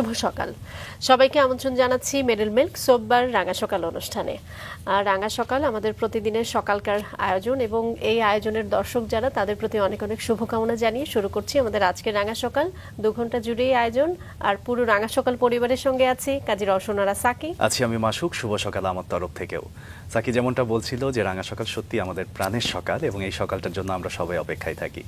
শুভ সকাল সবাইকে আমন্ত্রণ জানাচ্ছি মেডেল মিল্ক সোববার রাঙা সকাল অনুষ্ঠানে। রাঙা সকাল আমাদের প্রতিদিনের সকালকার আয়োজন এবং এই আয়োজনের দর্শক যারা তাদের প্রতি অনেক অনেক শুভকামনা জানিয়ে শুরু করছি আমাদের আজকের রাঙা সকাল। 2 ঘন্টা জুড়েই আয়োজন আর পুরো রাঙা সকাল পরিবারের সঙ্গে আছি কাজী রওশনারা সাকি, আছি আমি মাসুক। শুভ সকাল আমার তরফ থেকেও। সাকি যেমনটা বলছিল যে রাঙা সকাল সত্যি আমাদের প্রাণের সকাল এবং এই সকালটার জন্য আমরা সবাই অপেক্ষায় থাকি।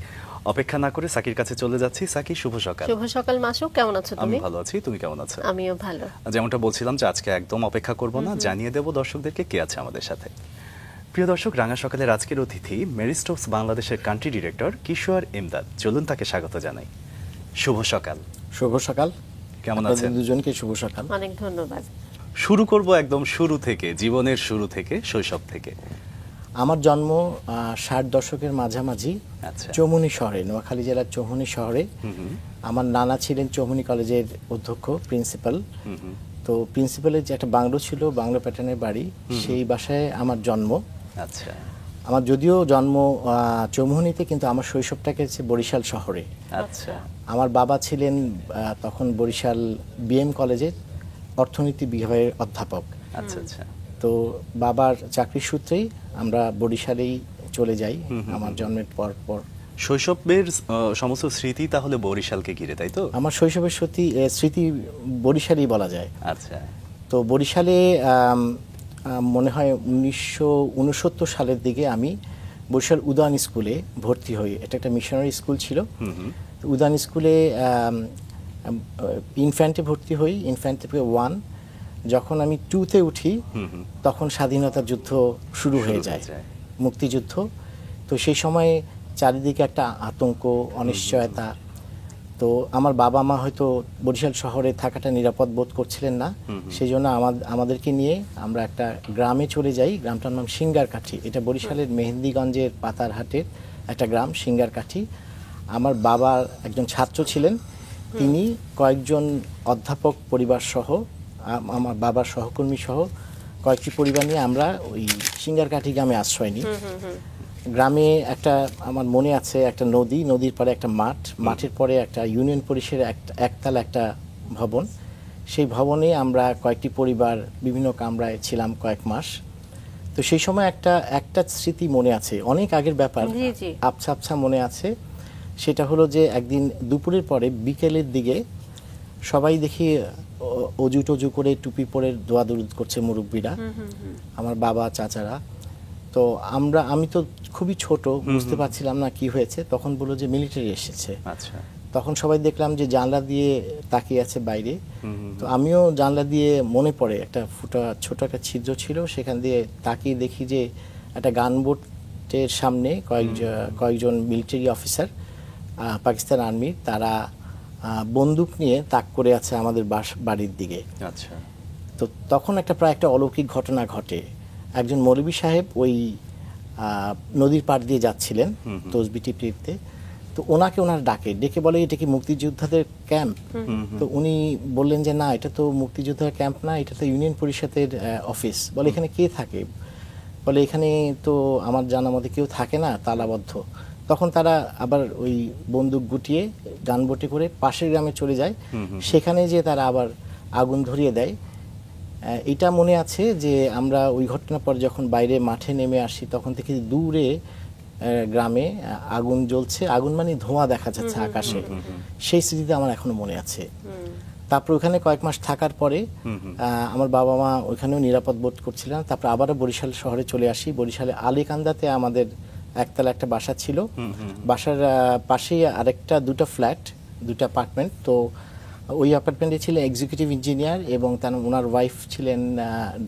অপেক্ষা না করে সাকির কাছে চলে যাচ্ছি। সাকি শুভ সকাল। শুভ সকাল মাসুক, কেমন আছো তুমি? আমি ভালো আছি, তুমি কেমন আছো? আমিও ভালো। যেমনটা বলছিলাম যে আজকে একদম অপেক্ষা করব না, জানিয়ে দেব দর্শকদেরকে কে আছে আমাদের সাথে। প্রিয় দর্শক, রাঙা সকালের আজকের অতিথি মেরি স্টোকস বাংলাদেশের কান্ট্রি ডিরেক্টর কিশোর ইমদাদ। চলুন তাকে স্বাগত জানাই। শুভ সকাল। শুভ সকাল, কেমন আছেন? দুজনকে শুভ সকাল। অনেক ধন্যবাদ। শুরু করব একদম শুরু থেকে, জীবনের শুরু থেকে, শৈশব থেকে। আমার জন্ম 60 দশকের মাঝামাঝি চৌমুহনী শহরে, নোয়াখালী জেলার চৌমুহনী শহরে। আমার নানা ছিলেন চৌমুহনী কলেজের অধ্যক্ষ, প্রিন্সিপাল। তো প্রিন্সিপালের যে একটা বাংলো ছিল, বাংলো প্যাটার্নের বাড়ি, সেই বাসায় আমার জন্ম। আচ্ছা। আমার যদিও জন্ম চৌমুহনীতে, কিন্তু আমার শৈশবটা কেটেছে বরিশাল শহরে। আচ্ছা। আমার বাবা ছিলেন তখন বরিশাল বিএম কলেজের অর্থনীতি বিভাগের অধ্যাপক। আচ্ছা আচ্ছা। তো বাবার চাকরির সূত্রেই আমরা বরিশালেই চলে যাই আমার জন্মের পর। শৈশবের সমস্ত স্মৃতি তাহলে বরিশালকে ঘিরে, তাই তো? আমার শৈশবের স্মৃতি বরিশালই বলা যায়। আচ্ছা। তো বরিশালে মনে হয় 1969 সালের দিকে আমি বরিশাল উদান স্কুলে ভর্তি হই। এটা একটা মিশনারি স্কুল ছিল। উদান স্কুলে ইনফ্যান্টে ভর্তি হই, ইনফ্যান্টে 1। যখন আমি 2-তে উঠি তখন স্বাধীনতা যুদ্ধ শুরু হয়ে যায়, মুক্তিযুদ্ধ। তো সেই সময় চারিদিকে একটা আতঙ্ক, অনিশ্চয়তা। তো আমার বাবা মা হয়তো বরিশাল শহরে থাকাটা নিরাপদ বোধ করছিলেন না, সেই জন্য আমাদেরকে নিয়ে আমরা একটা গ্রামে চলে যাই। গ্রামটার নাম সিঙ্গারকাঠি। এটা বরিশালের মেহেন্দিগঞ্জের পাতারহাটের একটা গ্রাম, সিঙ্গারকাঠি। আমার বাবার একজন ছাত্র ছিলেন, তিনি কয়েকজন অধ্যাপক পরিবার সহ, আমার বাবার সহকর্মী সহ কয়েকটি পরিবার নিয়ে আমরা ওই সিঙ্গারকাঠি গ্রামে আশ্রয় নিই। গ্রামে একটা, আমার মনে আছে, একটা নদী, নদীর পরে একটা মাঠ, মাঠের পরে একটা ইউনিয়ন পরিষদের একতলা একটা ভবন। সেই ভবনে আমরা কয়েকটি পরিবার বিভিন্ন কামরায় ছিলাম কয়েক মাস। তো সেই সময় একটা স্মৃতি মনে আছে, অনেক আগের ব্যাপার, আবছা আবছা মনে আছে। সেটা হলো যে একদিন দুপুরের পরে বিকেলের দিকে সবাই দেখি অজু টজু করে টুপি পরে দোয়া দরুদ করছে মুরব্বীরা, আমার বাবা চাচারা। তো আমি তো খুবই ছোট, বুঝতে পারছিলাম না কি হয়েছে। তখন বললো যে মিলিটারি এসেছে। আচ্ছা। তখন সবাই দেখলাম যে জানলা দিয়ে তাকিয়ে আছে বাইরে। তো আমিও জানলা দিয়ে, মনে পড়ে একটা ছোট একটা ছিদ্র ছিল, সেখান দিয়ে তাকিয়ে দেখি যে একটা গানবোটের সামনে কয়েকজন মিলিটারি অফিসার, পাকিস্তান আর্মির, তারা বন্দুক নিয়ে তাক করে আছে আমাদের বাড়ির দিকে। আচ্ছা। তো তখন প্রায় একটা অলৌকিক ঘটনা ঘটে। একজন মৌলভী সাহেব ওই নদীর পাড় দিয়ে যাচ্ছিলেন তসবি টিপতে। তো ওনার ডেকে বলে, এটা কি মুক্তিযোদ্ধাদের ক্যাম্প? তো উনি বললেন যে না, এটা তো মুক্তিযোদ্ধার ক্যাম্প না, এটা তো ইউনিয়ন পরিষদের অফিস। বলে এখানে কে থাকে? বলে এখানে তো আমার জানা মতে কেউ থাকে না, তালাবদ্ধ। তখন তারা আবার ওই বন্দুক গুটিয়ে গানবোটে করে পাশের গ্রামে চলে যায়। সেখানে যে তারা আবার আগুন ধরিয়ে দেয়। এটা মনে আছে যে আমরা ওই ঘটনার পর যখন বাইরে মাঠে নেমে আসি, তখন থেকে দূরে গ্রামে আগুন জ্বলছে, আগুন মানে ধোঁয়া দেখা যাচ্ছে আকাশে। সেই স্মৃতিটা আমার এখনো মনে আছে। তারপর ওখানে কয়েক মাস থাকার পরে আমার বাবা মা ওইখানেও নিরাপদ বোধ করছিলেন। তারপর আবারও বরিশাল শহরে চলে আসি। বরিশালে আলীকান্দাতে আমাদের একতলা একটা বাসা ছিল। বাসার পাশেই আরেকটা, দুটো ফ্ল্যাট, দুটো অ্যাপার্টমেন্ট। তো ওই অ্যাপার্টমেন্টে ছিলেন এক্সিকিউটিভ ইঞ্জিনিয়ার এবং ওনার ওয়াইফ ছিলেন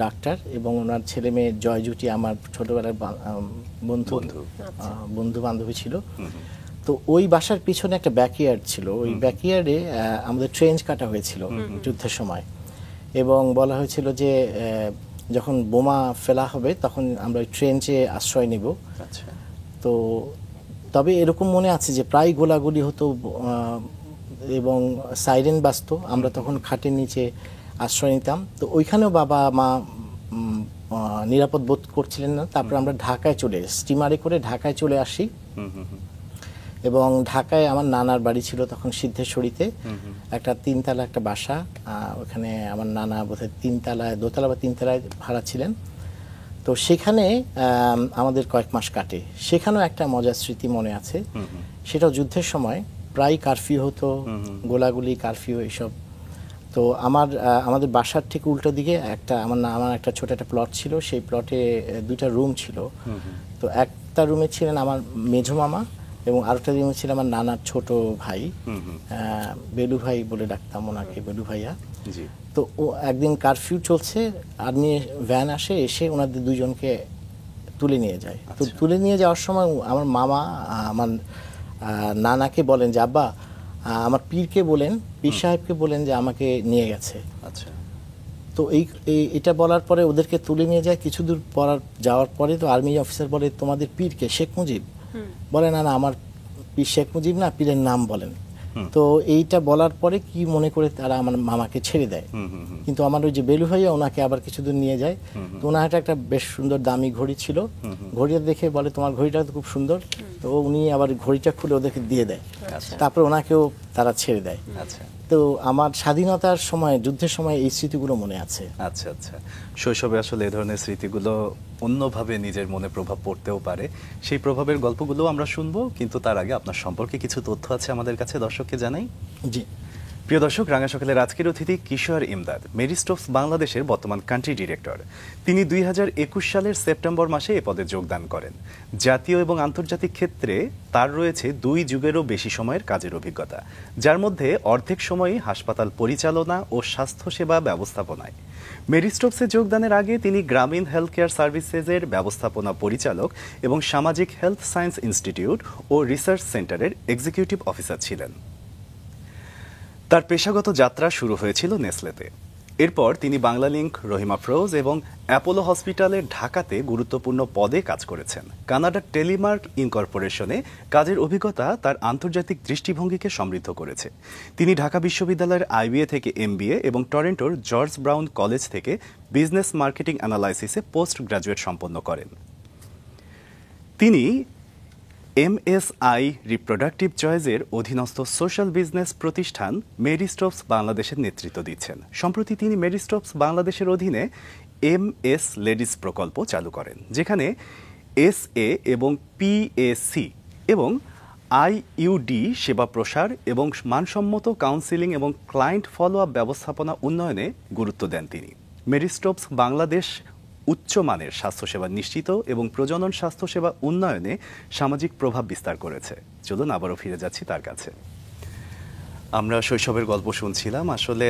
ডাক্তার, এবং ওনার ছেলে মেয়ে জয়জুটি আমার ছোটবেলার বন্ধু বান্ধবী ছিল। তো ওই বাসার পিছনে একটা ব্যাকইয়ার্ড ছিল। ওই ব্যাকইয়ার্ডে আমাদের ট্রেঞ্চ কাটা হয়েছিল যুদ্ধের সময়, এবং বলা হয়েছিল যে যখন বোমা ফেলা হবে তখন আমরা ওই ট্রেঞ্চে আশ্রয় নিব। তো তবে এরকম মনে আছে যে প্রায় গোলাগুলি হতো এবং সাইরেন বাজতো। আমরা তখন খাটের নিচে আশ্রয় নিতাম। তো ওইখানেও বাবা মা নিরাপদ বোধ করছিলেন না। তারপর আমরা ঢাকায় স্টিমারে করে ঢাকায় চলে আসি। এবং ঢাকায় আমার নানার বাড়ি ছিল তখন সিদ্ধেশ্বরীতে, একটা 3 তলা একটা বাসা। ওখানে আমার নানা বোধহয় 3 তলায়, 2 তলা বা 3 তলায় ভাড়া ছিলেন। তো সেখানে আমাদের কয়েক মাস কাটে। সেখানেও একটা মজার স্মৃতি মনে আছে, সেটাও যুদ্ধের সময় প্রায় কারফিউ হতো, গোলাগুলি, কারফিউ এইসব। তো আমাদের বাসার ঠিক উল্টো দিকে আমার একটা ছোট একটা প্লট ছিল, সেই প্লটে 2টা রুম ছিল। তো একটা রুমে ছিলেন আমার মেঝো মামা এবং আরেকটা রুমে ছিল আমার নানার ছোট ভাই, বেলু ভাই বলে ডাকতাম ওনাকে, বেলু ভাইয়া। জি। তো ও একদিন কারফিউ চলছে, আর্মি ভ্যান আসে, ওনাদের দুইজনকে তুলে নিয়ে যায়। তো তুলে নিয়ে যাওয়ার সময় আমার মামা আমার নানাকে বলেন যে আব্বা আমার পীরকে বলেন, পীর সাহেবকে বলেন যে আমাকে নিয়ে গেছে। আচ্ছা। তো এটা বলার পরে ওদেরকে তুলে নিয়ে যায়। কিছু দূর যাওয়ার পরে তো আর্মি অফিসার বলে তোমাদের পীরকে? শেখ মুজিব? বলে না আমার পীর শেখ মুজিব না, পীরের নাম বলেন। তো এইটা বলার পরে কি মনে করে তারা আমার মামাকে ছেড়ে দেয়। কিন্তু আমার ওই যে বেলু ভাইয়া ওনাকে আবার কিছু দূর নিয়ে যায়। তো ওনার একটা বেশ সুন্দর দামি ঘড়ি ছিল, ঘড়িটা দেখে বলে তোমার ঘড়িটা তো খুব সুন্দর। তো উনি আবার ঘড়িটা খুলে ওদেরকে দিয়ে দেয়, তারপরে ওনাকেও তারা ছেড়ে দেয়। আচ্ছা। তো আমার স্বাধীনতার সময়, যুদ্ধের সময় এই স্মৃতিগুলো মনে আছে। আচ্ছা আচ্ছা, শৈশবে আসলে এ ধরনের স্মৃতিগুলো অন্যভাবে নিজের মনে প্রভাব পড়তেও পারে। সেই প্রভাবের গল্পগুলো আমরা শুনবো, কিন্তু তার আগে আপনার সম্পর্কে কিছু তথ্য আছে আমাদের কাছে, দর্শককে জানাই। জি। প্রিয় দর্শক, রাঙা সকালের আজকের অতিথি কিশোর ইমদাদ, মেরি স্টোকস বাংলাদেশের বর্তমান কান্ট্রি ডিরেক্টর। তিনি 2021 সালের সেপ্টেম্বর মাসে এ পদে যোগদান করেন। জাতীয় এবং আন্তর্জাতিক ক্ষেত্রে তার রয়েছে 2 যুগেরও বেশি সময়ের কাজের অভিজ্ঞতা, যার মধ্যে অর্ধেক সময়ই হাসপাতাল পরিচালনা ও স্বাস্থ্যসেবা ব্যবস্থাপনায়। মেরি স্টোকসে যোগদানের আগে তিনি গ্রামীণ হেলথ কেয়ার সার্ভিসেসের ব্যবস্থাপনা পরিচালক এবং সামাজিক হেলথ সায়েন্স ইনস্টিটিউট ও রিসার্চ সেন্টারের এক্সিকিউটিভ অফিসার ছিলেন। তার পেশাগত যাত্রা শুরু হয়েছিল নেসলেতে। এরপর তিনি বাংলালিংক, রহিমা ফ্রোজ এবং অ্যাপোলো হসপিটালের ঢাকাতে গুরুত্বপূর্ণ পদে কাজ করেছেন। কানাডার টেলিমার্ক ইনকর্পোরেশনে কাজের অভিজ্ঞতা তার আন্তর্জাতিক দৃষ্টিভঙ্গিকে সমৃদ্ধ করেছে। তিনি ঢাকা বিশ্ববিদ্যালয়ের IBA থেকে MBA এবং টরন্টোর জর্জ ব্রাউন কলেজ থেকে বিজনেস মার্কেটিং অ্যানালাইসিসে পোস্ট গ্রাজুয়েট সম্পন্ন করেন। তিনি MSI রিপ্রোডাক্টিভ চয়েসের অধীনস্থ সোশ্যাল বিজনেস প্রতিষ্ঠান মেরি স্টোকস বাংলাদেশের নেতৃত্ব দিচ্ছেন। সম্প্রতি তিনি মেরি স্টোকস বাংলাদেশের অধীনে MS লেডিস প্রকল্প চালু করেন, যেখানে SA এবং PAC এবং IUD সেবা প্রসার এবং মানসম্মত কাউন্সিলিং এবং ক্লায়েন্ট ফলো আপ ব্যবস্থাপনা উন্নয়নে গুরুত্ব দেন তিনি। মেরি স্টোকস বাংলাদেশ উচ্চমানের স্বাস্থ্যসেবা নিশ্চিত এবং প্রজনন স্বাস্থ্যসেবা উন্নয়নে সামাজিক প্রভাব বিস্তার করেছে। চলুন আবারও ফিরে যাচ্ছি তার কাছে। আমরা শৈশবের গল্প শুনছিলাম, আসলে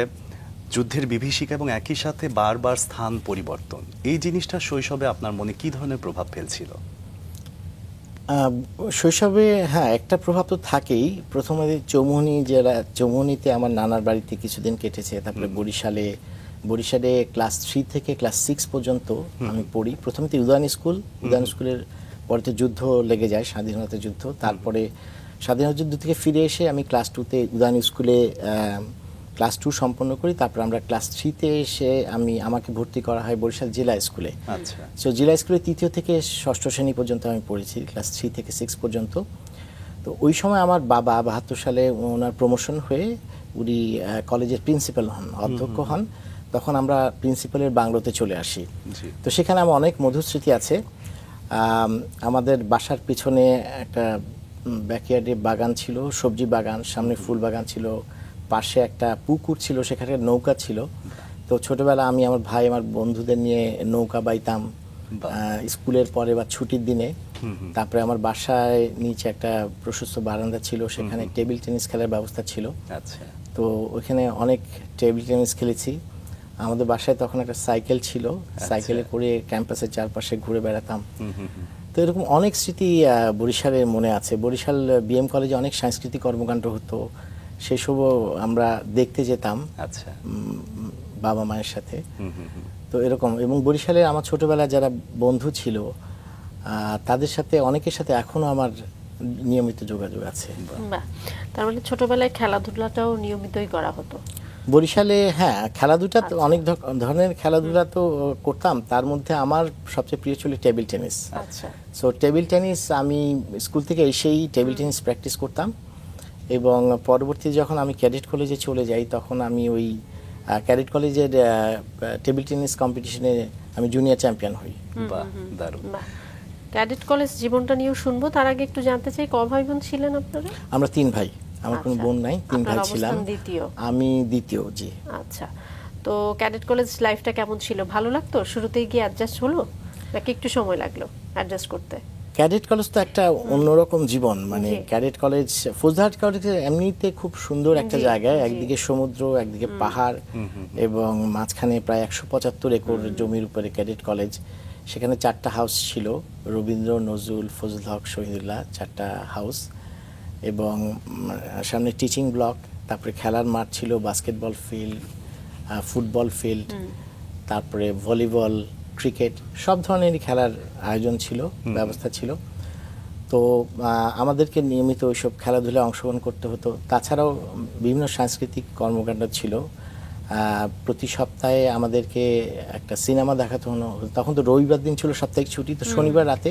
যুদ্ধের বিভীষিকা এবং একই সাথে বারবার স্থান পরিবর্তন, এই জিনিসটা শৈশবে আপনার মনে কি ধরনের প্রভাব ফেলছিল? শৈশবে হ্যাঁ একটা প্রভাব তো থাকেই। প্রথমে চৌমুহনীতে আমার নানার বাড়িতে কিছুদিন কেটেছে, তারপরে বরিশালে ক্লাস 3 থেকে ক্লাস 6 পর্যন্ত আমি পড়ি। প্রথমে তো উদয়ন স্কুলের পরে তো যুদ্ধ লেগে যায়, স্বাধীনতা যুদ্ধ। তারপরে স্বাধীনতা যুদ্ধ থেকে ফিরে এসে আমি ক্লাস 2তে উদয়ন স্কুলে ক্লাস 2 সম্পন্ন করি। তারপর আমরা ক্লাস 3তে এসে আমাকে ভর্তি করা হয় বরিশাল জেলা স্কুলে। আচ্ছা। সো জেলা স্কুলে 3য় থেকে 6ষ্ঠ শ্রেণী পর্যন্ত আমি পড়েছি, ক্লাস 3 থেকে 6 পর্যন্ত। তো ওই সময় আমার বাবা 72 সালে ওনার প্রমোশন হয়ে উনি কলেজের প্রিন্সিপাল হন, অধ্যক্ষ হন। তখন আমরা প্রিন্সিপালের বাংলোতে চলে আসি। তো সেখানে আমার অনেক মধুর স্মৃতি আছে। আমাদের বাসার পিছনে একটা ব্যাকইয়ার্ডে বাগান ছিল, সবজি বাগান, সামনে ফুল বাগান ছিল, পাশে একটা পুকুর ছিল, সেখানে নৌকা ছিল। তো ছোটবেলা আমি আমার ভাই আমার বন্ধুদের নিয়ে নৌকা বাইতাম স্কুলের পরে বা ছুটির দিনে। তারপরে আমার বাসায় নিচে একটা প্রশস্ত বারান্দা ছিল, সেখানে টেবিল টেনিস খেলার ব্যবস্থা ছিল। আচ্ছা। তো ওইখানে অনেক টেবিল টেনিস খেলেছি। আমাদের বাসায় তখন একটা সাইকেল ছিল, সাইকেলে করে ক্যাম্পাসের চারপাশে ঘুরে বেড়াতাম। তো এরকম অনেক স্মৃতি বরিশালে মনে আছে। বরিশাল BM কলেজে অনেক সাংস্কৃতিক কর্মকাণ্ড হতো, সেসবও আমরা দেখতে যেতাম আচ্ছা বাবা মায়ের সাথে। তো এরকম, এবং বরিশালে আমার ছোটবেলায় যারা বন্ধু ছিল তাদের সাথে অনেকের সাথে এখনো আমার নিয়মিত যোগাযোগ আছে। বাহ, তার মানে ছোটবেলায় খেলাধুলাটাও নিয়মিতই করা হতো? বরিশালে হ্যাঁ খেলাধুলা তো অনেক ধরনের খেলাধুলা তো করতাম, তার মধ্যে আমার সবচেয়ে প্রিয় ছিল টেবিল টেনিস। আচ্ছা, সো টেবিল টেনিস আমি স্কুল থেকে এসেই টেবিল টেনিস প্র্যাকটিস করতাম, এবং পরবর্তী যখন আমি ক্যাডেট কলেজে চলে যাই তখন আমি ওই ক্যাডেট কলেজের টেবিল টেনিস কম্পিটিশনে আমি জুনিয়র চ্যাম্পিয়ন হই। বাহ, দারুণ। বাহ। ক্যাডেট কলেজ জীবনটা নিয়েও শুনবো, তার আগে একটু জানতে চাই ক ভাই বোন ছিলেন আপনারা? আমরা 3 ভাই, আমার কোনো আচ্ছা। বোন নাই, 3 ভাই আপনার ছিলাম। অবস্থান দ্বিতীয়? আমি দ্বিতীয়, জি। আচ্ছা, তো ক্যাডেট কলেজ লাইফটা কেমন ছিল? ভালো লাগতো? শুরুতেই গিয়ে অ্যাডজাস্ট হলো নাকি একটু সময় লাগলো অ্যাডজাস্ট করতে? ক্যাডেট কলেজ তো একটা অন্যরকম জীবন, মানে জি। ক্যাডেট কলেজ, ফৌজদারহাট কলেজ এমনিতে খুব সুন্দর একটা জি, জায়গায়, জি। একদিকে সমুদ্র, একদিকে পাহাড়, এবং মাঝখানে প্রায় 175 একর জমির উপরে ক্যাডেট কলেজ। সেখানে 4টা হাউস ছিল, রবীন্দ্র, নজরুল, ফজল হক, শহীদুল্লাহ, 4টা হাউস, এবং সামনে টিচিং ব্লক, তারপরে খেলার মাঠ ছিল, বাস্কেটবল ফিল্ড, ফুটবল ফিল্ড, তারপরে ভলিবল, ক্রিকেট, সব ধরনেরই খেলার আয়োজন ছিল, ব্যবস্থা ছিল। তো আমাদেরকে নিয়মিত ওইসব খেলাধুলায় অংশগ্রহণ করতে হতো। তাছাড়াও বিভিন্ন সাংস্কৃতিক কর্মকাণ্ড ছিল। প্রতি সপ্তাহে আমাদেরকে একটা সিনেমা দেখাতে হতো। তখন তো রবিবার দিন ছিল সাপ্তাহিক ছুটি, তো শনিবার রাতে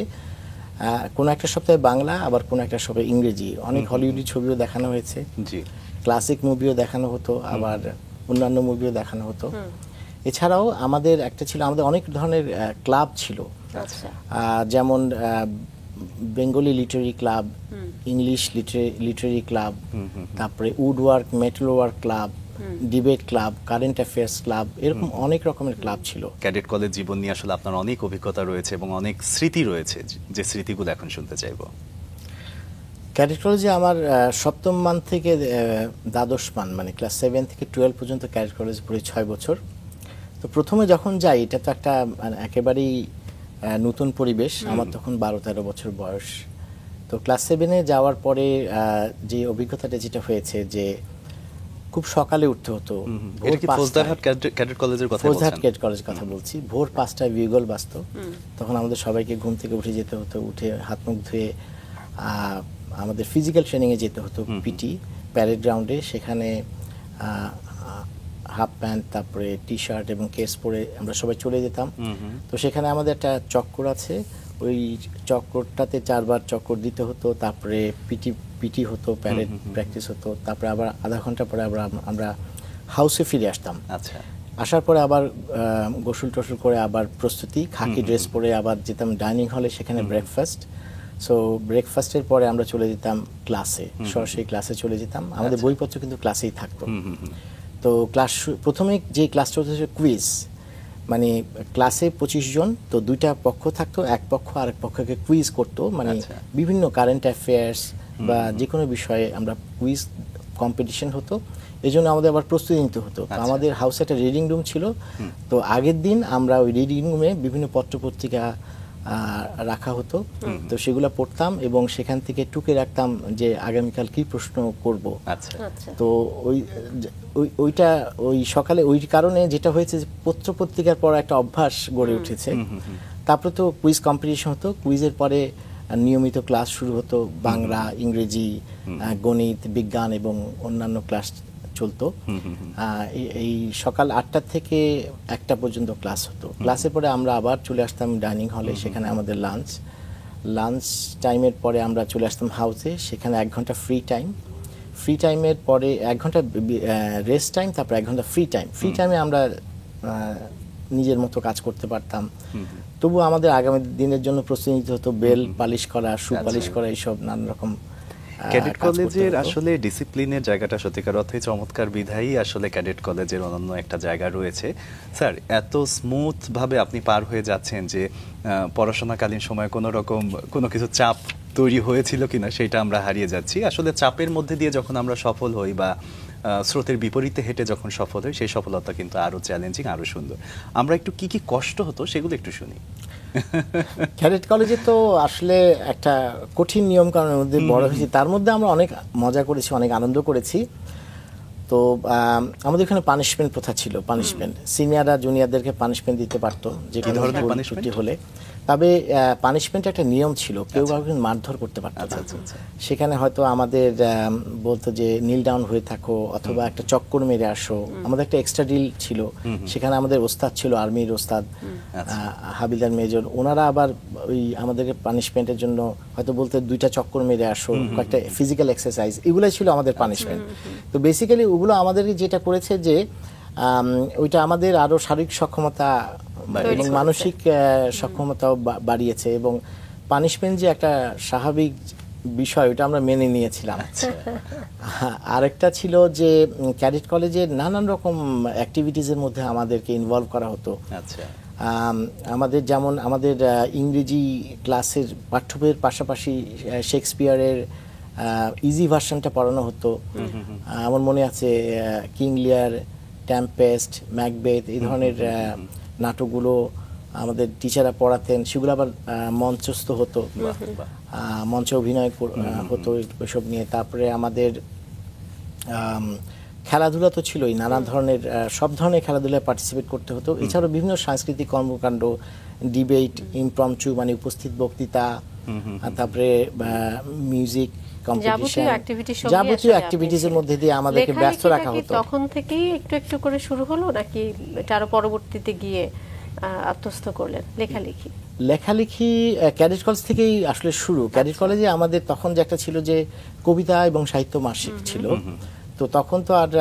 কোনো একটা সপ্তাহে বাংলা, আবার কোনো একটা সপ্তাহে ইংরেজি, অনেক হলিউডি ছবিও দেখানো হয়েছে, জি, ক্লাসিক মুভিও দেখানো হতো, আবার অন্যান্য মুভিও দেখানো হতো। এছাড়াও আমাদের একটা ছিল, আমাদের অনেক ধরনের ক্লাব ছিল, আচ্ছা, যেমন Bengali literary club, English literary club, তারপরে wood work, metal work club, debate club, current affairs club, এরকম অনেক রকমের ক্লাব ছিল। ক্যাডেট কলেজ জীবন নিয়ে আসলে আপনার অনেক অভিজ্ঞতা রয়েছে এবং অনেক স্মৃতি রয়েছে, যে স্মৃতিগুলো এখন শুনতে চাইবো। ক্যাডেট কলেজে আমার সপ্তম মান থেকে দ্বাদশ মান, মানে ক্লাস 7 থেকে 12 পর্যন্ত ক্যাডেট কলেজ পড়ি 6 বছর। তো প্রথমে যখন যাই, এটা তো একটা একেবারেই নতুন পরিবেশ, আমার তখন 12-13 বছর বয়স। তো ক্লাস 7-এ যাওয়ার পরে যে অভিজ্ঞতাটা যেটা হয়েছে, যে খুব সকালে উঠতে হতো। এটা কি ফৌজদারহাট ক্যাডেট কলেজের কথা বলছেন? ফৌজদারহাট ক্যাডেট কলেজের কথা বলছি। ভোর 5টায় বিউগল বাজতো, তখন আমাদের সবাইকে ঘুম থেকে উঠে যেতে হতো, উঠে হাত মুখ ধুয়ে আমাদের ফিজিক্যাল ট্রেনিংয়ে যেতে হতো, পিটি প্যারেড গ্রাউন্ডে। সেখানে হাফ প্যান্ট, তারপরে টি শার্ট এবং কেস পরে আমরা সবাই চলে যেতাম। তো সেখানে আমাদের একটা চক্কর আছে, ওই চক্করটাতে 4বার চক্কর দিতে হতো, তারপরে পিটি হতো, প্যারেড প্র্যাকটিস হতো, তারপরে আবার আধা ঘন্টা পরে আমরা হাউসে ফিরে আসতাম। আচ্ছা, আসার পরে আবার গোসল টোসল করে আবার প্রস্তুতি, খাকি ড্রেস পরে আবার যেতাম ডাইনিং হলে, সেখানে ব্রেকফাস্ট। সো ব্রেকফাস্টের পরে আমরা চলে যেতাম ক্লাসে, সরাসরি ক্লাসে চলে যেতাম। আমাদের বইপত্র কিন্তু ক্লাসেই থাকতো। তো প্রথমে যে ক্লাসটা হচ্ছে কুইজ, মানে ক্লাসে 25 জন, তো 2টা পক্ষ থাকতো, এক পক্ষ আরেক পক্ষকে কুইজ করতো, মানে বিভিন্ন কারেন্ট অ্যাফেয়ার্স বা যে কোনো বিষয়ে আমরা কুইজ কম্পিটিশন হতো। এই জন্য আমাদের আবার প্রস্তুতি নিতে হতো। তো আমাদের হাউসে একটা রিডিং রুম ছিল, তো আগের দিন আমরা ওই রিডিং রুমে বিভিন্ন পত্রপত্রিকা রাখা হতো, তো সেগুলো পড়তাম এবং সেখান থেকে টুকে রাখতাম যে আগামীকাল কি প্রশ্ন করব। আচ্ছা, তো ওইটা ওই সকালে ওই কারণে যেটা হয়েছে, যে পত্রপত্রিকার পর একটা অভ্যাস গড়ে উঠেছে। তারপরে তো কুইজ কম্পিটিশন হতো, কুইজের পরে নিয়মিত ক্লাস শুরু হতো, বাংলা, ইংরেজি, গণিত, বিজ্ঞান এবং অন্যান্য ক্লাস চলতো। এই সকাল 8টা থেকে 1টা পর্যন্ত ক্লাস হতো। ক্লাসের পরে আমরা আবার চলে আসতাম ডাইনিং হলে, সেখানে আমাদের লাঞ্চ টাইমের পরে আমরা চলে আসতাম হাউসে, সেখানে 1 ঘন্টা ফ্রি টাইমের পরে 1 ঘন্টা রেস্ট টাইম, তারপর 1 ঘন্টা ফ্রি টাইমে আমরা নিজের মতো কাজ করতে পারতাম। তবু আমাদের আগামী দিনের জন্য প্রস্তুতি নিতে হতো, বেল পালিশ করা, শু পালিশ করা, এইসব নানা রকম। ক্যাডেট কলেজের আসলে ডিসিপ্লিনের জায়গাটা সত্যিকার অর্থে চমৎকার, বিধায়ী আসলে ক্যাডেট কলেজের অনন্য একটা জায়গা রয়েছে। স্যার, এত স্মুথ ভাবে আপনি পার হয়ে যাচ্ছেন যে পড়াশোনাকালীন সময়ে কোনো কিছু চাপ তৈরি হয়েছিল কিনা সেটা আমরা হারিয়ে যাচ্ছি। আসলে চাপের মধ্যে দিয়ে যখন আমরা সফল হই বা স্রোতের বিপরীতে হেঁটে যখন সফল হই, সেই সফলতা কিন্তু আরো চ্যালেঞ্জিং, আরো সুন্দর। আমরা একটু কি কষ্ট হতো সেগুলো একটু শুনি। ক্যাডেট কলেজে তো আসলে একটা কঠিন নিয়ম কানুনের মধ্যে বড় হয়েছি, তার মধ্যে আমরা অনেক মজা করেছি, অনেক আনন্দ করেছি। তো আমাদের এখানে পানিশমেন্ট প্রথা ছিল, পানিশমেন্ট, সিনিয়ররা জুনিয়রদেরকে পানিশমেন্ট দিতে পারতো, যে কোনো ভুল ত্রুটি হলে তবে পানিশমেন্ট একটা নিয়ম ছিল, কেউ কাউকে মারধর করতে পারতো না। সেখানে হয়তো আমাদের বলতো যে নীল ডাউন হয়ে থাকো অথবা একটা চক্কর মেরে আসো। আমাদের একটা এক্সট্রা ডিল ছিল, সেখানে আমাদের ওস্তাদ ছিল, আর্মির ওস্তাদ হাবিলদার মেজর। ওনারা আবার ওই আমাদেরকে পানিশমেন্টের জন্য হয়তো বলতে 2টা চক্কর মেরে আসো, একটা ফিজিক্যাল এক্সারসাইজ, এগুলাই ছিল আমাদের পানিশমেন্ট। তো বেসিক্যালি ওগুলো আমাদেরকে যেটা করেছে যে ওইটা আমাদের আরো শারীরিক সক্ষমতা এবং মানসিক সক্ষমতাও বাড়িয়েছে, এবং পানিশমেন্ট যে একটা স্বাভাবিক বিষয় ওটা আমরা মেনে নিয়েছিলাম। আরেকটা ছিল যে ক্যাডেট কলেজের নানান রকম অ্যাক্টিভিটিজের মধ্যে আমাদেরকে ইনভলভ করা হতো। আমাদের যেমন আমাদের ইংরেজি ক্লাসের পাঠ্য বইয়ের পাশাপাশি শেক্সপিয়ারের ইজি ভার্সনটা পড়ানো হতো। আমার মনে আছে কিং লিয়ার, টেম্পেস্ট, ম্যাকবেথ, এই ধরনের নাটকগুলো আমাদের টিচাররা পড়াতেন, সেগুলো আবার মঞ্চস্থ হতো, মঞ্চে অভিনয় হতো এসব নিয়ে। তারপরে আমাদের খেলাধুলা তো ছিলই, নানা ধরনের সব ধরনের খেলাধুলায় পার্টিসিপেট করতে হতো। এছাড়াও বিভিন্ন সাংস্কৃতিক কর্মকাণ্ড, ডিবেট, ইমপ্রম্পচু মানে উপস্থিত বক্তৃতা, তারপরে মিউজিক কম্পিটিশন, যাবতীয় অ্যাক্টিভিটিজের মধ্যে দিয়ে আমাদেরকে ব্যস্ত রাখা হতো। তখন থেকেই একটু একটু করে শুরু হলো নাকি এটা আরো পরবর্তীতে গিয়ে আত্মস্থ করলেন লেখালেখি? লেখালেখি ক্যাডেট কলেজ থেকেই আসলে শুরু। ক্যাডেট কলেজে আমাদের তখন যে একটা ছিল যে কবিতা এবং সাহিত্য মাসিক ছিল, তো তখন তো আর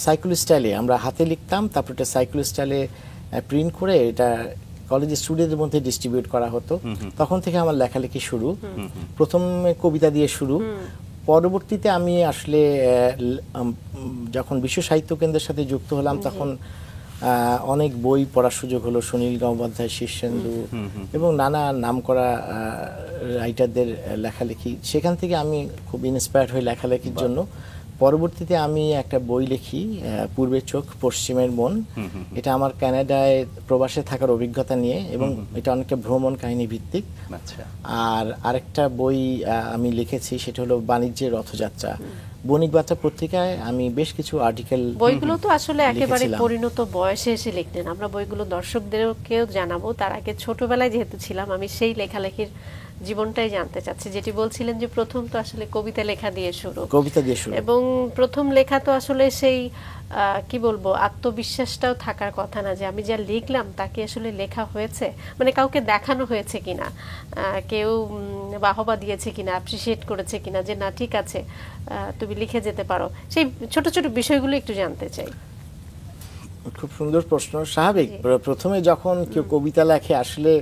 সাইকেল স্টাইলে আমরা হাতে লিখতাম, তারপর এটা সাইকেল স্টাইলে প্রিন্ট করে এটা কলেজের স্টুডেন্টদের মধ্যে ডিস্ট্রিবিউট করা হতো। তখন থেকে আমার লেখালেখি শুরু, প্রথম কবিতা দিয়ে শুরু। পরবর্তীতে আমি আসলে যখন বিশ্ব সাহিত্য কেন্দ্রের সাথে যুক্ত হলাম তখন অনেক বই পড়ার সুযোগ হলো, সুনীল গঙ্গোপাধ্যায়, শীর্ষেন্দু এবং নানা নামকরা রাইটারদের লেখালেখি। সেখান থেকে আমি খুব ইন্সপায়ার্ড হই লেখালেখির জন্য। পরবর্তীতে আমি একটা বই লিখি, পূর্বের চোখ পশ্চিমের মন। এটা আমার কানাডায় প্রবাসে থাকার অভিজ্ঞতা নিয়ে, এবং এটা অনেকটা ভ্রমণ কাহিনী ভিত্তিক। আর আরেকটা বই আমি লিখেছি, সেটা হলো বাণিজ্যের রথযাত্রা। বণিক বার্তা পত্রিকায় আমি বেশ কিছু আর্টিকেল। বইগুলো তো আসলে একেবারে পরিণত বয়সে এসে লিখতেন। আমরা বইগুলো দর্শকদেরকেও জানাবো। তার আগে ছোটবেলায় যেহেতু ছিলাম, আমি সেই লেখালেখির জীবনটাই জানতে চাচ্ছি। যেটি বলছিলেন যে প্রথম তো আসলে কবিতা লেখা দিয়ে শুরু, এবং প্রথম লেখা তো আসলে সেই কি বলবো আত্মবিশ্বাসটাও থাকার কথা না যে আমি যা লিখলাম তাকে আসলে লেখা হয়েছে, মানে কাউকে দেখানো হয়েছে কিনা, কেউ বাহবা দিয়েছে কিনা, অ্যাপ্রিসিয়েট করেছে কিনা যে না ঠিক আছে তুমি লিখে যেতে পারো। সেই ছোট ছোট বিষয়গুলো একটু জানতে চাই। খুব সুন্দর প্রশ্ন। স্বাভাবিক, প্রথমে যখন কেউ কবিতা লেখে আসলে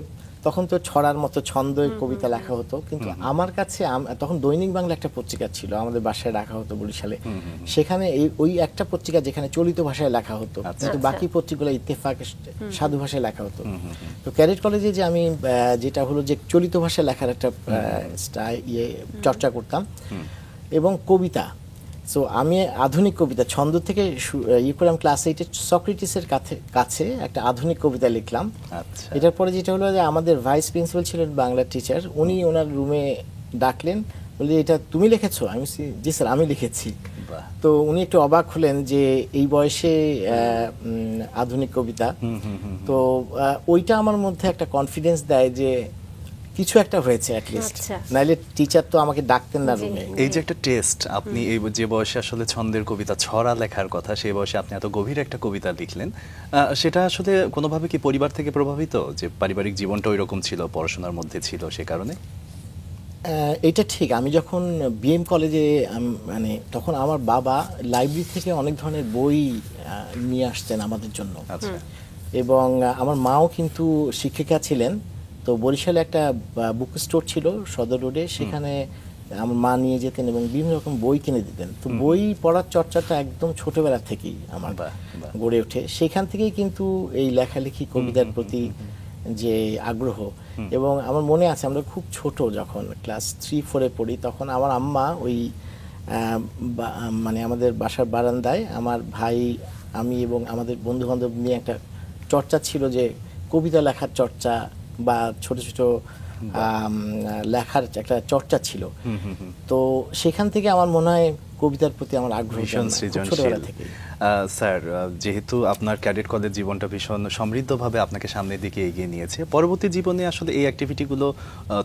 তখন তো ছড়ার মতো ছন্দে কবিতা লেখা হতো, কিন্তু আমার কাছে তখন দৈনিক বাংলা একটা পত্রিকা ছিল আমাদের বাসায় রাখা হতো বরিশালে। সেখানে ওই একটা পত্রিকা যেখানে চলিত ভাষায় লেখা হতো, কিন্তু বাকি পত্রিকাগুলো ইত্তেফাক সাধু ভাষায় লেখা হতো। তো ক্যাডেট কলেজে যে আমি যেটা হলো যে চলিত ভাষায় লেখার একটা চর্চা করতাম, এবং কবিতা। সো আমি আধুনিক কবিতা ছন্দ থেকে করলাম। ক্লাস 8-এ সক্রেটিসের কাছে একটা আধুনিক কবিতা লিখলাম। এটার পরে যেটা হলো যে আমাদের ভাইস প্রিন্সিপাল ছিলেন বাংলা টিচার, উনি ওনার রুমে ডাকলেন, বললেন এটা তুমি লিখেছো? আমি জি স্যার আমি লিখেছি। তো উনি একটু অবাক হলেন যে এই বয়সে আধুনিক কবিতা। তো ওইটা আমার মধ্যে একটা কনফিডেন্স দেয় যে কিছু একটা হয়েছে অ্যাটলিস্ট, নাইলে টিচার তো আমাকে ডাকতেন না রুমে। এই যে একটা টেস্ট, আপনি এই যে বয়সে আসলে ছন্দের কবিতা ছড়া লেখার কথা, সেই বয়সে আপনি এত গভীর একটা কবিতা লিখলেন, সেটা আসলে কোনোভাবে কি পরিবার থেকে প্রভাবিত, যে পারিবারিক জীবনটা ওই রকম ছিল, পড়াশোনার মধ্যে ছিল, সে কারণে? এটা ঠিক। আমি যখন বিএম কলেজে মানে তখন আমার বাবা লাইব্রেরি থেকে অনেক ধরনের বই নিয়ে আসতেন আমাদের জন্য, এবং আমার মাও কিন্তু শিক্ষিকা ছিলেন। তো বরিশালে একটা বুক স্টোর ছিল সদর রোডে, সেখানে আমার মা নিয়ে যেতেন এবং বিভিন্ন রকম বই কিনে দিতেন। তো বই পড়ার চর্চাটা একদম ছোটবেলা থেকেই আমার গড়ে ওঠে। সেখান থেকেই কিন্তু এই লেখালেখি কবিতার প্রতি যে আগ্রহ। এবং আমার মনে আছে আমরা খুব ছোট যখন ক্লাস 3-4-এ পড়ি, তখন আমার আম্মা ওই মানে আমাদের বাসার বারান্দায় আমার ভাই, আমি এবং আমাদের বন্ধু বান্ধব নিয়ে একটা চর্চা ছিল যে কবিতা লেখার চর্চা বা ছোট ছোট লেখার একটা চর্চা ছিল। তো সেখান থেকে আমার মনে হয় কবিতার প্রতি আমার আগ্রহ ভীষণ খুব সৃজনশীল। ছোটবেলা থেকেই। স্যার, যেহেতু আপনার ক্যাডেট কলেজ জীবনটা ভীষণ সমৃদ্ধভাবে আপনাকে সামনের দিকে এগিয়ে নিয়েছে, পরবর্তী জীবনে আসলে এই অ্যাক্টিভিটিগুলো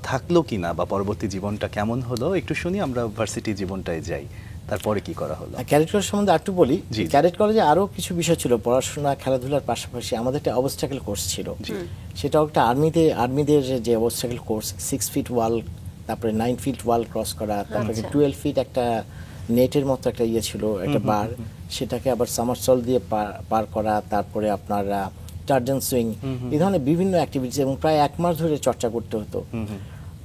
থাকলো কিনা বা পরবর্তী জীবনটা কেমন হলো একটু শুনি, আমরা ভার্সিটি জীবনটায় যাই, তারপরে কি করা হলো? ক্যাডেট কলেজ সম্বন্ধে একটু বলি। জি। ক্যাডেট কলেজে আরো কিছু বিষয় ছিল, পড়াশোনা খেলাধুলার পাশাপাশি আমাদের একটা অবস্টাকেল কোর্স ছিল। সেটাও একটা আর্মিদের যে অবস্টাকেল কোর্স, 6 ফিট ওয়াল, তারপরে 9 ফিট ওয়াল ক্রস করা, তারপরে 12 ফিট একটা নেটের মতো একটা ইয়ে ছিল, একটা বার, সেটাকে আবার সামারসল দিয়ে পার করা, তারপরে আপনার টার্জন সুইং, এই ধরনের বিভিন্ন অ্যাক্টিভিটিস, এবং প্রায় 1 মাস ধরে চর্চা করতে হতো।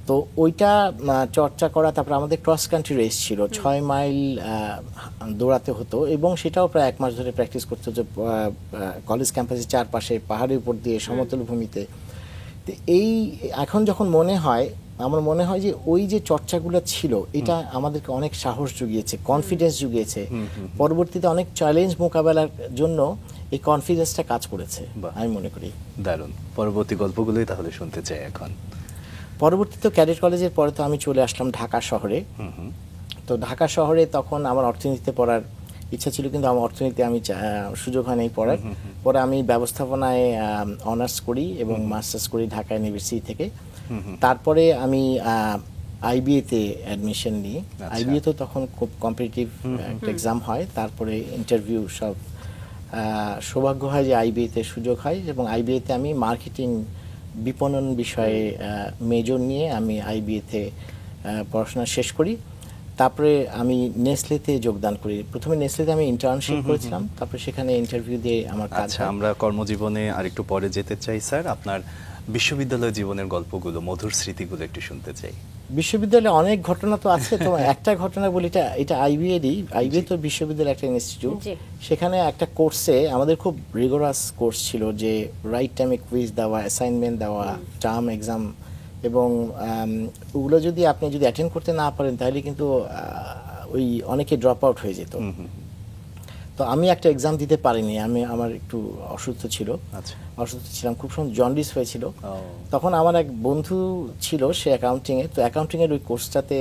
তো ওইটা চর্চা করা, তারপরে আমাদের ক্রস কান্ট্রি রেস ছিল, 6 মাইল দৌড়াতে হতো, এবং সেটাও প্রায় 1 মাস ধরে প্র্যাকটিস করতে হতো কলেজ ক্যাম্পাসের চারপাশে, পাহাড়ের উপর দিয়ে, সমতল ভূমিতে। তো এই এখন যখন আমার মনে হয় যে ওই যে চর্চাগুলো ছিল, এটা আমাদেরকে অনেক সাহস জুগিয়েছে, কনফিডেন্স জুগিয়েছে। পরবর্তীতে অনেক চ্যালেঞ্জ মোকাবেলার জন্য এই কনফিডেন্সটা কাজ করেছে, আমি মনে করি। দারুণ। পরবর্তী গল্পগুলোই তাহলে শুনতে চাই এখন। পরবর্তীতে ক্যাডেট কলেজের পরে তো আমি চলে আসলাম ঢাকা শহরে। তো ঢাকা শহরে তখন আমার অর্থনীতিতে পড়ার ইচ্ছা ছিল, কিন্তু আমার অর্থনীতি সুযোগ হয় নাই পড়ার। পরে আমি ব্যবস্থাপনায় অনার্স করি এবং মাস্টার্স করি ঢাকা ইউনিভার্সিটি থেকে। তারপরে আমি আইবিএতে অ্যাডমিশন নিই। আইবিএ তো তখন খুব কম্পিটিটিভ একটা এক্সাম হয়, তারপরে ইন্টারভিউ সব। সৌভাগ্য হয় যে আইবিএতে সুযোগ হয়, এবং আইবিএতে আমি মার্কেটিং, বিপণন বিষয়ে মেজর নিয়ে আমি আইবিএতে পড়াশোনা শেষ করি। তারপরে আমি নেসলেতে যোগদান করি। প্রথমে নেসলেতে আমি ইন্টার্নশিপ করেছিলাম, তারপরে সেখানে ইন্টারভিউ দিয়ে আমার কাজ হয়। আমরা কর্মজীবনে আরেকটু পরে যেতে চাই স্যার, আপনার বিশ্ববিদ্যালয় জীবনের গল্পগুলো, মধুর স্মৃতিগুলো একটু শুনতে চাই। বিশ্ববিদ্যালয়ে অনেক ঘটনা তো আছে, তো একটা ঘটনা বলি, এটা আইবিএরই। আইবিএ তো বিশ্ববিদ্যালয় একটা ইনস্টিটিউট, সেখানে একটা কোর্সে আমাদের খুব রিগোরাস কোর্স ছিল, যে রাইট টাইমে কুইজ দেওয়া, অ্যাসাইনমেন্ট দেওয়া, টার্ম এক্সাম, এবং ওগুলো যদি আপনি অ্যাটেন্ড করতে না পারেন তাহলে কিন্তু ওই অনেকে ড্রপ আউট হয়ে যেত। তো আমি একটা এক্সাম দিতে পারিনি, আমার একটু অসুস্থ ছিলাম, খুব সময় জন্ডিস হয়েছিল। তখন আমার এক বন্ধু ছিল, সে অ্যাকাউন্টিংয়ে, তো অ্যাকাউন্টিংয়ের ওই কোর্সটাতে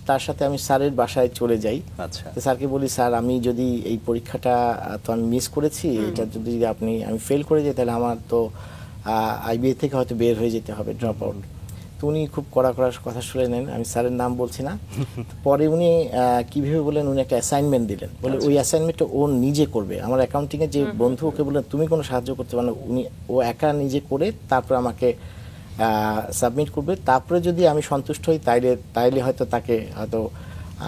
তার সাথে আমি স্যারের বাসায় চলে যাই। তো স্যারকে বলি, স্যার আমি যদি এই পরীক্ষাটা তো আমি মিস করেছি, এটা যদি আমি ফেল করে যাই, তাহলে আমার তো আইবিএ থেকে হয়তো বের হয়ে যেতে হবে, ড্রপ আউট। তো উনি খুব কড়া কথা শুনে নেন, আমি স্যারের নাম বলছি না। পরে উনি কীভাবে বললেন, উনি একটা অ্যাসাইনমেন্ট দিলেন, বলে ওই অ্যাসাইনমেন্টটা ও নিজে করবে। আমার অ্যাকাউন্টিংয়ের যে বন্ধু, ওকে বললেন তুমি কোনো সাহায্য করতে পারো না, ও একা নিজে করে তারপর আমাকে সাবমিট করবে। তারপরে যদি আমি সন্তুষ্ট হই তাইলে হয়তো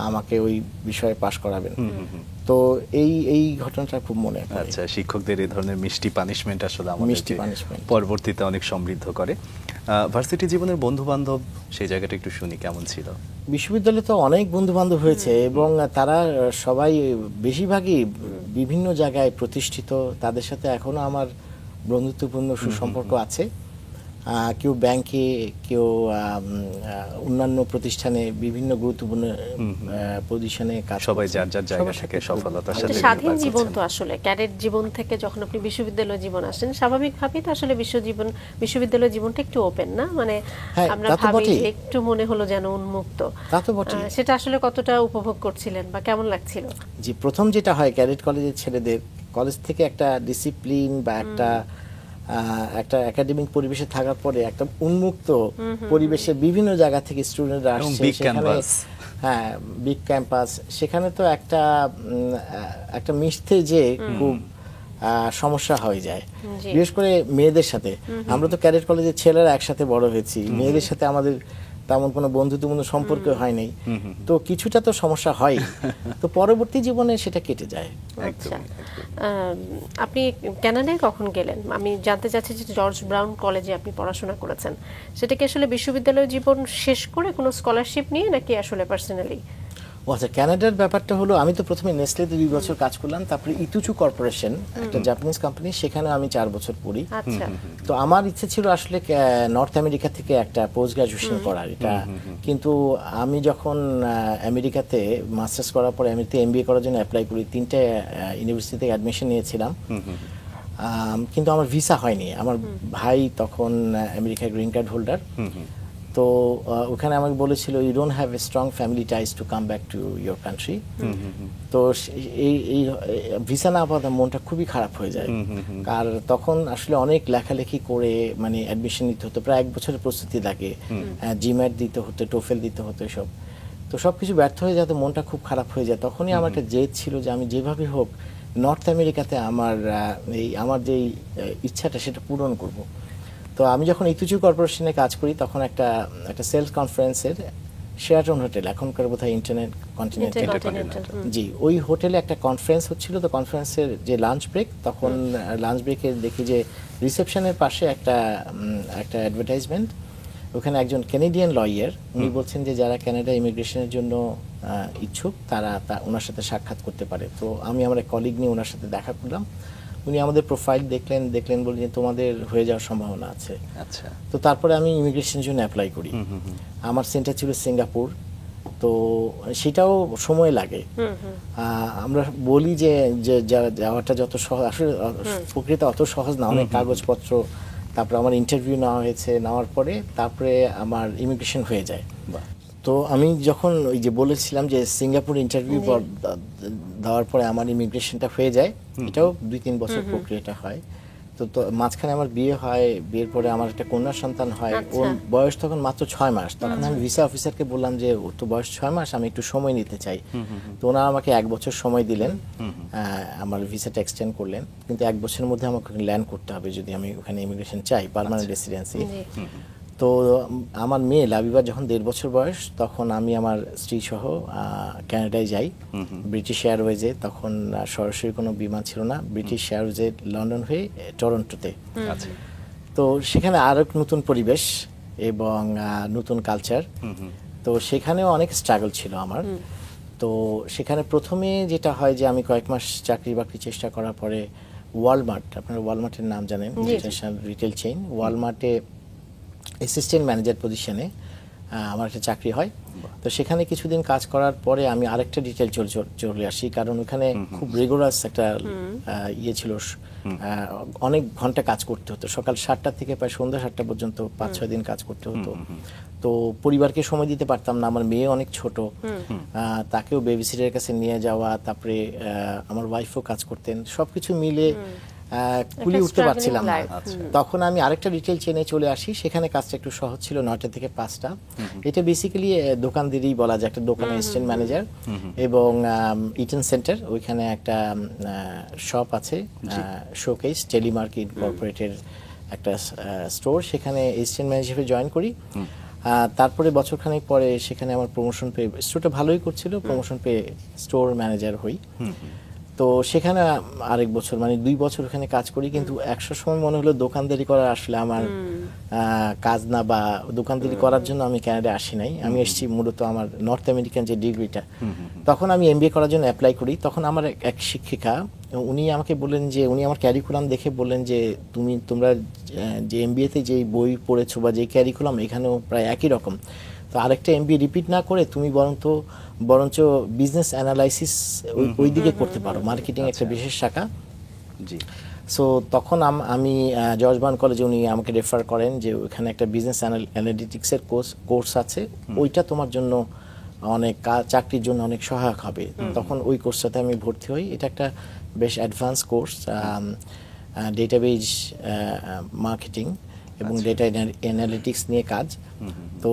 আমাকে ওই বিষয়ে পাশ করাবেন। তো এই ঘটনাটা খুব মনে পড়ে। আচ্ছা, শিক্ষকদের এই ধরনের মিষ্টি পানিশমেন্ট আসলে আমাদেরকে পরবর্তীতে অনেক সমৃদ্ধ করে। ভার্সিটি জীবনের বন্ধু বান্ধব, সেই জায়গাটা একটু শুনি, কেমন ছিল? বিশ্ববিদ্যালয়ে তো অনেক বন্ধু বান্ধব হয়েছে, এবং তারা সবাই বেশিরভাগই বিভিন্ন জায়গায় প্রতিষ্ঠিত। তাদের সাথে এখনো আমার বন্ধুত্বপূর্ণ সুসম্পর্ক আছে। কেউ ব্যাংকে, কেউ অন্যান্য প্রতিষ্ঠানে বিভিন্ন গুরুত্বপূর্ণ পজিশনে কাজ, সবাই যার যার জায়গা থেকে সফলতার সাথে। স্বাধীন জীবন তো আসলে ক্যাডেট জীবন থেকে যখন আপনি বিশ্ববিদ্যালয় জীবন আসেন, স্বাভাবিকভাবেই তো আসলে বিশ্ববিদ্যালয় জীবনটা একটু ওপেন না, মানে আমরা ভাবি একটু মনে হলো যেন উন্মুক্ত। সেটা আসলে কতটা উপভোগ করছিলেন বা কেমন লাগছিল? জি, প্রথম যেটা হয় ক্যাডেট কলেজের ছেলেদের, কলেজ থেকে একটা ডিসিপ্লিন বা একটা একাডেমিক পরিবেশে থাকার পরে একটা উন্মুক্ত পরিবেশে বিভিন্ন জায়গা থেকে স্টুডেন্টরা আসছে, সেখানে বিগ ক্যাম্পাস, সেখানে তো একটা মিশতে যে খুব সমস্যা হয়ে যায়, বিশেষ করে মেয়েদের সাথে। আমরা তো ক্যাডেট কলেজের ছেলেরা একসাথে বড় হয়েছি, মেয়েদের সাথে আমাদের তেমন কোনো বন্ধুত্বপূর্ণ সম্পর্ক হয় নাই, তো কিছুটা তো সমস্যা হয়। তো পরবর্তী জীবনে সেটা কেটে যায়। আচ্ছা, আপনি কানাডায় কখন গেলেন? আমি জানতে চাচ্ছি যে জর্জ ব্রাউন কলেজে আপনি পড়াশোনা করেছেন, সেটা কি আসলে বিশ্ববিদ্যালয় জীবন শেষ করে কোনো স্কলারশিপ নিয়ে, নাকি আসলে পার্সোনালি? আচ্ছা, কানাডার ব্যাপারটা হলো, আমি তো প্রথমে নেসলেতে 2 বছর কাজ করলাম, তারপরে ইতুচু কর্পোরেশন, একটা জাপানিজ কোম্পানি, সেখানে আমি 4 বছর পড়ি। তো আমার ইচ্ছে ছিল আসলে নর্থ আমেরিকা থেকে একটা পোস্ট গ্রাজুয়েশন করার, এটা কিন্তু আমি যখন আমেরিকাতে মাস্টার্স করার পরে আমেরিকাতে এমবিএ করার জন্য অ্যাপ্লাই করি, 3টে ইউনিভার্সিটিতে অ্যাডমিশন নিয়েছিলাম, কিন্তু আমার ভিসা হয়নি। আমার ভাই তখন আমেরিকার গ্রিন কার্ড হোল্ডার, তো তো ওখানে আমাকে বলেছিল you don't have a strong family ties to come back to your country. তো এই ভিসা না পাওয়াতে মনটা খুবই খারাপ হয়ে যায়। আর তখন আসলে অনেক লেখালেখি করে মানে অ্যাডমিশন নিতে হতো, প্রায় 1 বছরের প্রস্তুতি লাগে, জিম্যাট দিতে হতো, টোফেল দিতে হতো এসব। তো সব কিছু ব্যর্থ হয়ে যাতে মনটা খুব খারাপ হয়ে যায়, তখনই আমার একটা জেদ ছিল যে আমি যেভাবে হোক নর্থ আমেরিকাতে আমার যে ইচ্ছাটা সেটা পূরণ করব। তো আমি যখন ইতুচু কর্পোরেশনে কাজ করি তখন একটা সেলস কনফারেন্সের শেরাটন হোটেল, এখনকার বোধহয় ইন্টারকন্টিনেন্টাল। জি, ওই হোটেলে একটা কনফারেন্স হচ্ছিল। তো কনফারেন্সের যে লাঞ্চ ব্রেক, তখন লাঞ্চ ব্রেকে দেখি যে রিসেপশনের পাশে একটা অ্যাডভার্টাইজমেন্ট। ওখানে একজন ক্যানাডিয়ান লয়ার, উনি বলছেন যে যারা কানাডা ইমিগ্রেশনের জন্য ইচ্ছুক তারা ওনার সাথে সাক্ষাৎ করতে পারে। তো আমি আমার এক কলিগ নিয়ে ওনার সাথে দেখা করলাম। উনি আমাদের প্রোফাইল দেখলেন বলে যে তোমাদের হয়ে যাওয়ার সম্ভাবনা আছে। আচ্ছা। তো তারপরে আমি ইমিগ্রেশনের জন্য অ্যাপ্লাই করি। আমার সেন্টার ছিল সিঙ্গাপুর। তো সেটাও সময় লাগে। আমরা বলি যে যাওয়াটা যত সহজ, আসলে প্রকৃত অত সহজ না, অনেক কাগজপত্র, তারপরে আমার ইন্টারভিউ নেওয়া হয়েছে, নেওয়ার পরে তারপরে আমার ইমিগ্রেশন হয়ে যায়। তো আমি যখন ওই যে বলেছিলাম যে সিঙ্গাপুর ইন্টারভিউ দেওয়ার পরে আমার ইমিগ্রেশনটা হয়ে যায়, এটাও 2-3 বছর প্রক্রিয়াটা হয়। তো মাঝখানে আমার বিয়ে হয়, বিয়ের পরে আমার একটা কন্যা সন্তান হয়। ওর বয়স তখন মাত্র 6 মাস। তখন আমি ভিসা অফিসারকে বললাম যে ওর তো বয়স 6 মাস, আমি একটু সময় নিতে চাই। তো ওনারা আমাকে 1 বছর সময় দিলেন, আমার ভিসাটা এক্সটেন্ড করলেন। কিন্তু 1 বছরের মধ্যে আমাকে ল্যান্ড করতে হবে যদি আমি ওখানে ইমিগ্রেশন চাই, পার্মানেন্ট রেসিডেন্সি। তো আমার মেয়ে লাবিবার যখন 1.5 বছর বয়স, তখন আমি আমার স্ত্রী সহ কানাডায় যাই ব্রিটিশ এয়ারওয়েজে। তখন সরাসরি কোনো বিমান ছিল না, ব্রিটিশ এয়ারওয়েজে লন্ডন হয়ে টরন্টোতে। তো সেখানে আরো নতুন পরিবেশ এবং নতুন কালচার। তো সেখানেও অনেক স্ট্রাগল ছিল আমার। তো সেখানে প্রথমে যেটা হয় যে আমি কয়েক মাস চাকরি বাকরি চেষ্টা করার পরে ওয়ালমার্ট, আপনারা ওয়ালমার্টের নাম জানেন, ইন্টারন্যাশনাল রিটেল চেইন, ওয়ালমার্টে অ্যাসিস্ট্যান্ট ম্যানেজার পজিশনে আমার একটা চাকরি হয়। তো সেখানে কিছুদিন কাজ করার পরে আমি আরেকটা ডিটেল চলে আসি, কারণ ওখানে খুব রিগোরাস একটা ইয়ে ছিল, অনেক ঘন্টা কাজ করতে হতো, সকাল 7টা থেকে প্রায় সন্ধ্যা 7টা পর্যন্ত 5-6 দিন কাজ করতে হতো। তো পরিবারকে সময় দিতে পারতাম না, আমার মেয়ে অনেক ছোট, তাকেও বেবিসিটারের কাছে নিয়ে যাওয়া, তারপরে আমার ওয়াইফও কাজ করতেন, সবকিছু মিলে কুলি উঠতে পারছিলাম না। তখন আমি আরেকটা রিটেল চেনে চলে আসি, সেখানে কাজটা একটু সহজ ছিল, 9টা থেকে 5টা। এটা বেসিক্যালি দোকানদারই বলা যায়, একটা দোকানের অ্যাসিস্ট্যান্ট ম্যানেজার এবং ইটন সেন্টার, ওইখানে একটা শপ আছে, শোকেস টেলিমার্কেট কর্পোরেটের একটা স্টোর, সেখানে অ্যাসিস্ট্যান্ট ম্যানেজার হিসেবে জয়েন করি। তারপরে বছরখানেক পরে সেখানে আমার প্রমোশন পেয়ে, স্টোরটা ভালোই করছিল, প্রমোশন পেয়ে স্টোর ম্যানেজার হই। তো সেখানে আরেক বছর, মানে 2 বছর ওখানে কাজ করি। কিন্তু একশো সময় মনে হলো দোকানদারি করা আসলে আমার কাজ না, বা দোকানদারি করার জন্য আমি কানাডা আসি নাই। আমি এসেছি মূলত আমার নর্থ আমেরিকান যে ডিগ্রিটা, তখন আমি এমবিএ করার জন্য অ্যাপ্লাই করি। তখন আমার এক শিক্ষিকা, উনি আমাকে বললেন যে, উনি আমার ক্যারিকুলাম দেখে বললেন যে তোমরা যে এমবিএতে যেই বই পড়েছো বা যে ক্যারিকুলাম, এখানেও প্রায় একই রকম। তো আরেকটা এমবিএ রিপিট না করে তুমি বরঞ্চ বিজনেস অ্যানালাইসিস ওই দিকে করতে পারো, মার্কেটিং একটা বিশেষ শাখা। সো তখন আমি জর্জ বার্ন কলেজে, উনি আমাকে রেফার করেন যে ওখানে একটা বিজনেস অ্যানালিটিক্সের কোর্স আছে, ওইটা তোমার জন্য অনেক চাকরির জন্য অনেক সহায়ক হবে। তখন ওই কোর্সটাতে আমি ভর্তি হই। এটা একটা বেশ অ্যাডভান্স কোর্স, ডেটাবেজ মার্কেটিং এবং ডেটা অ্যানালিটিক্স নিয়ে কাজ। তো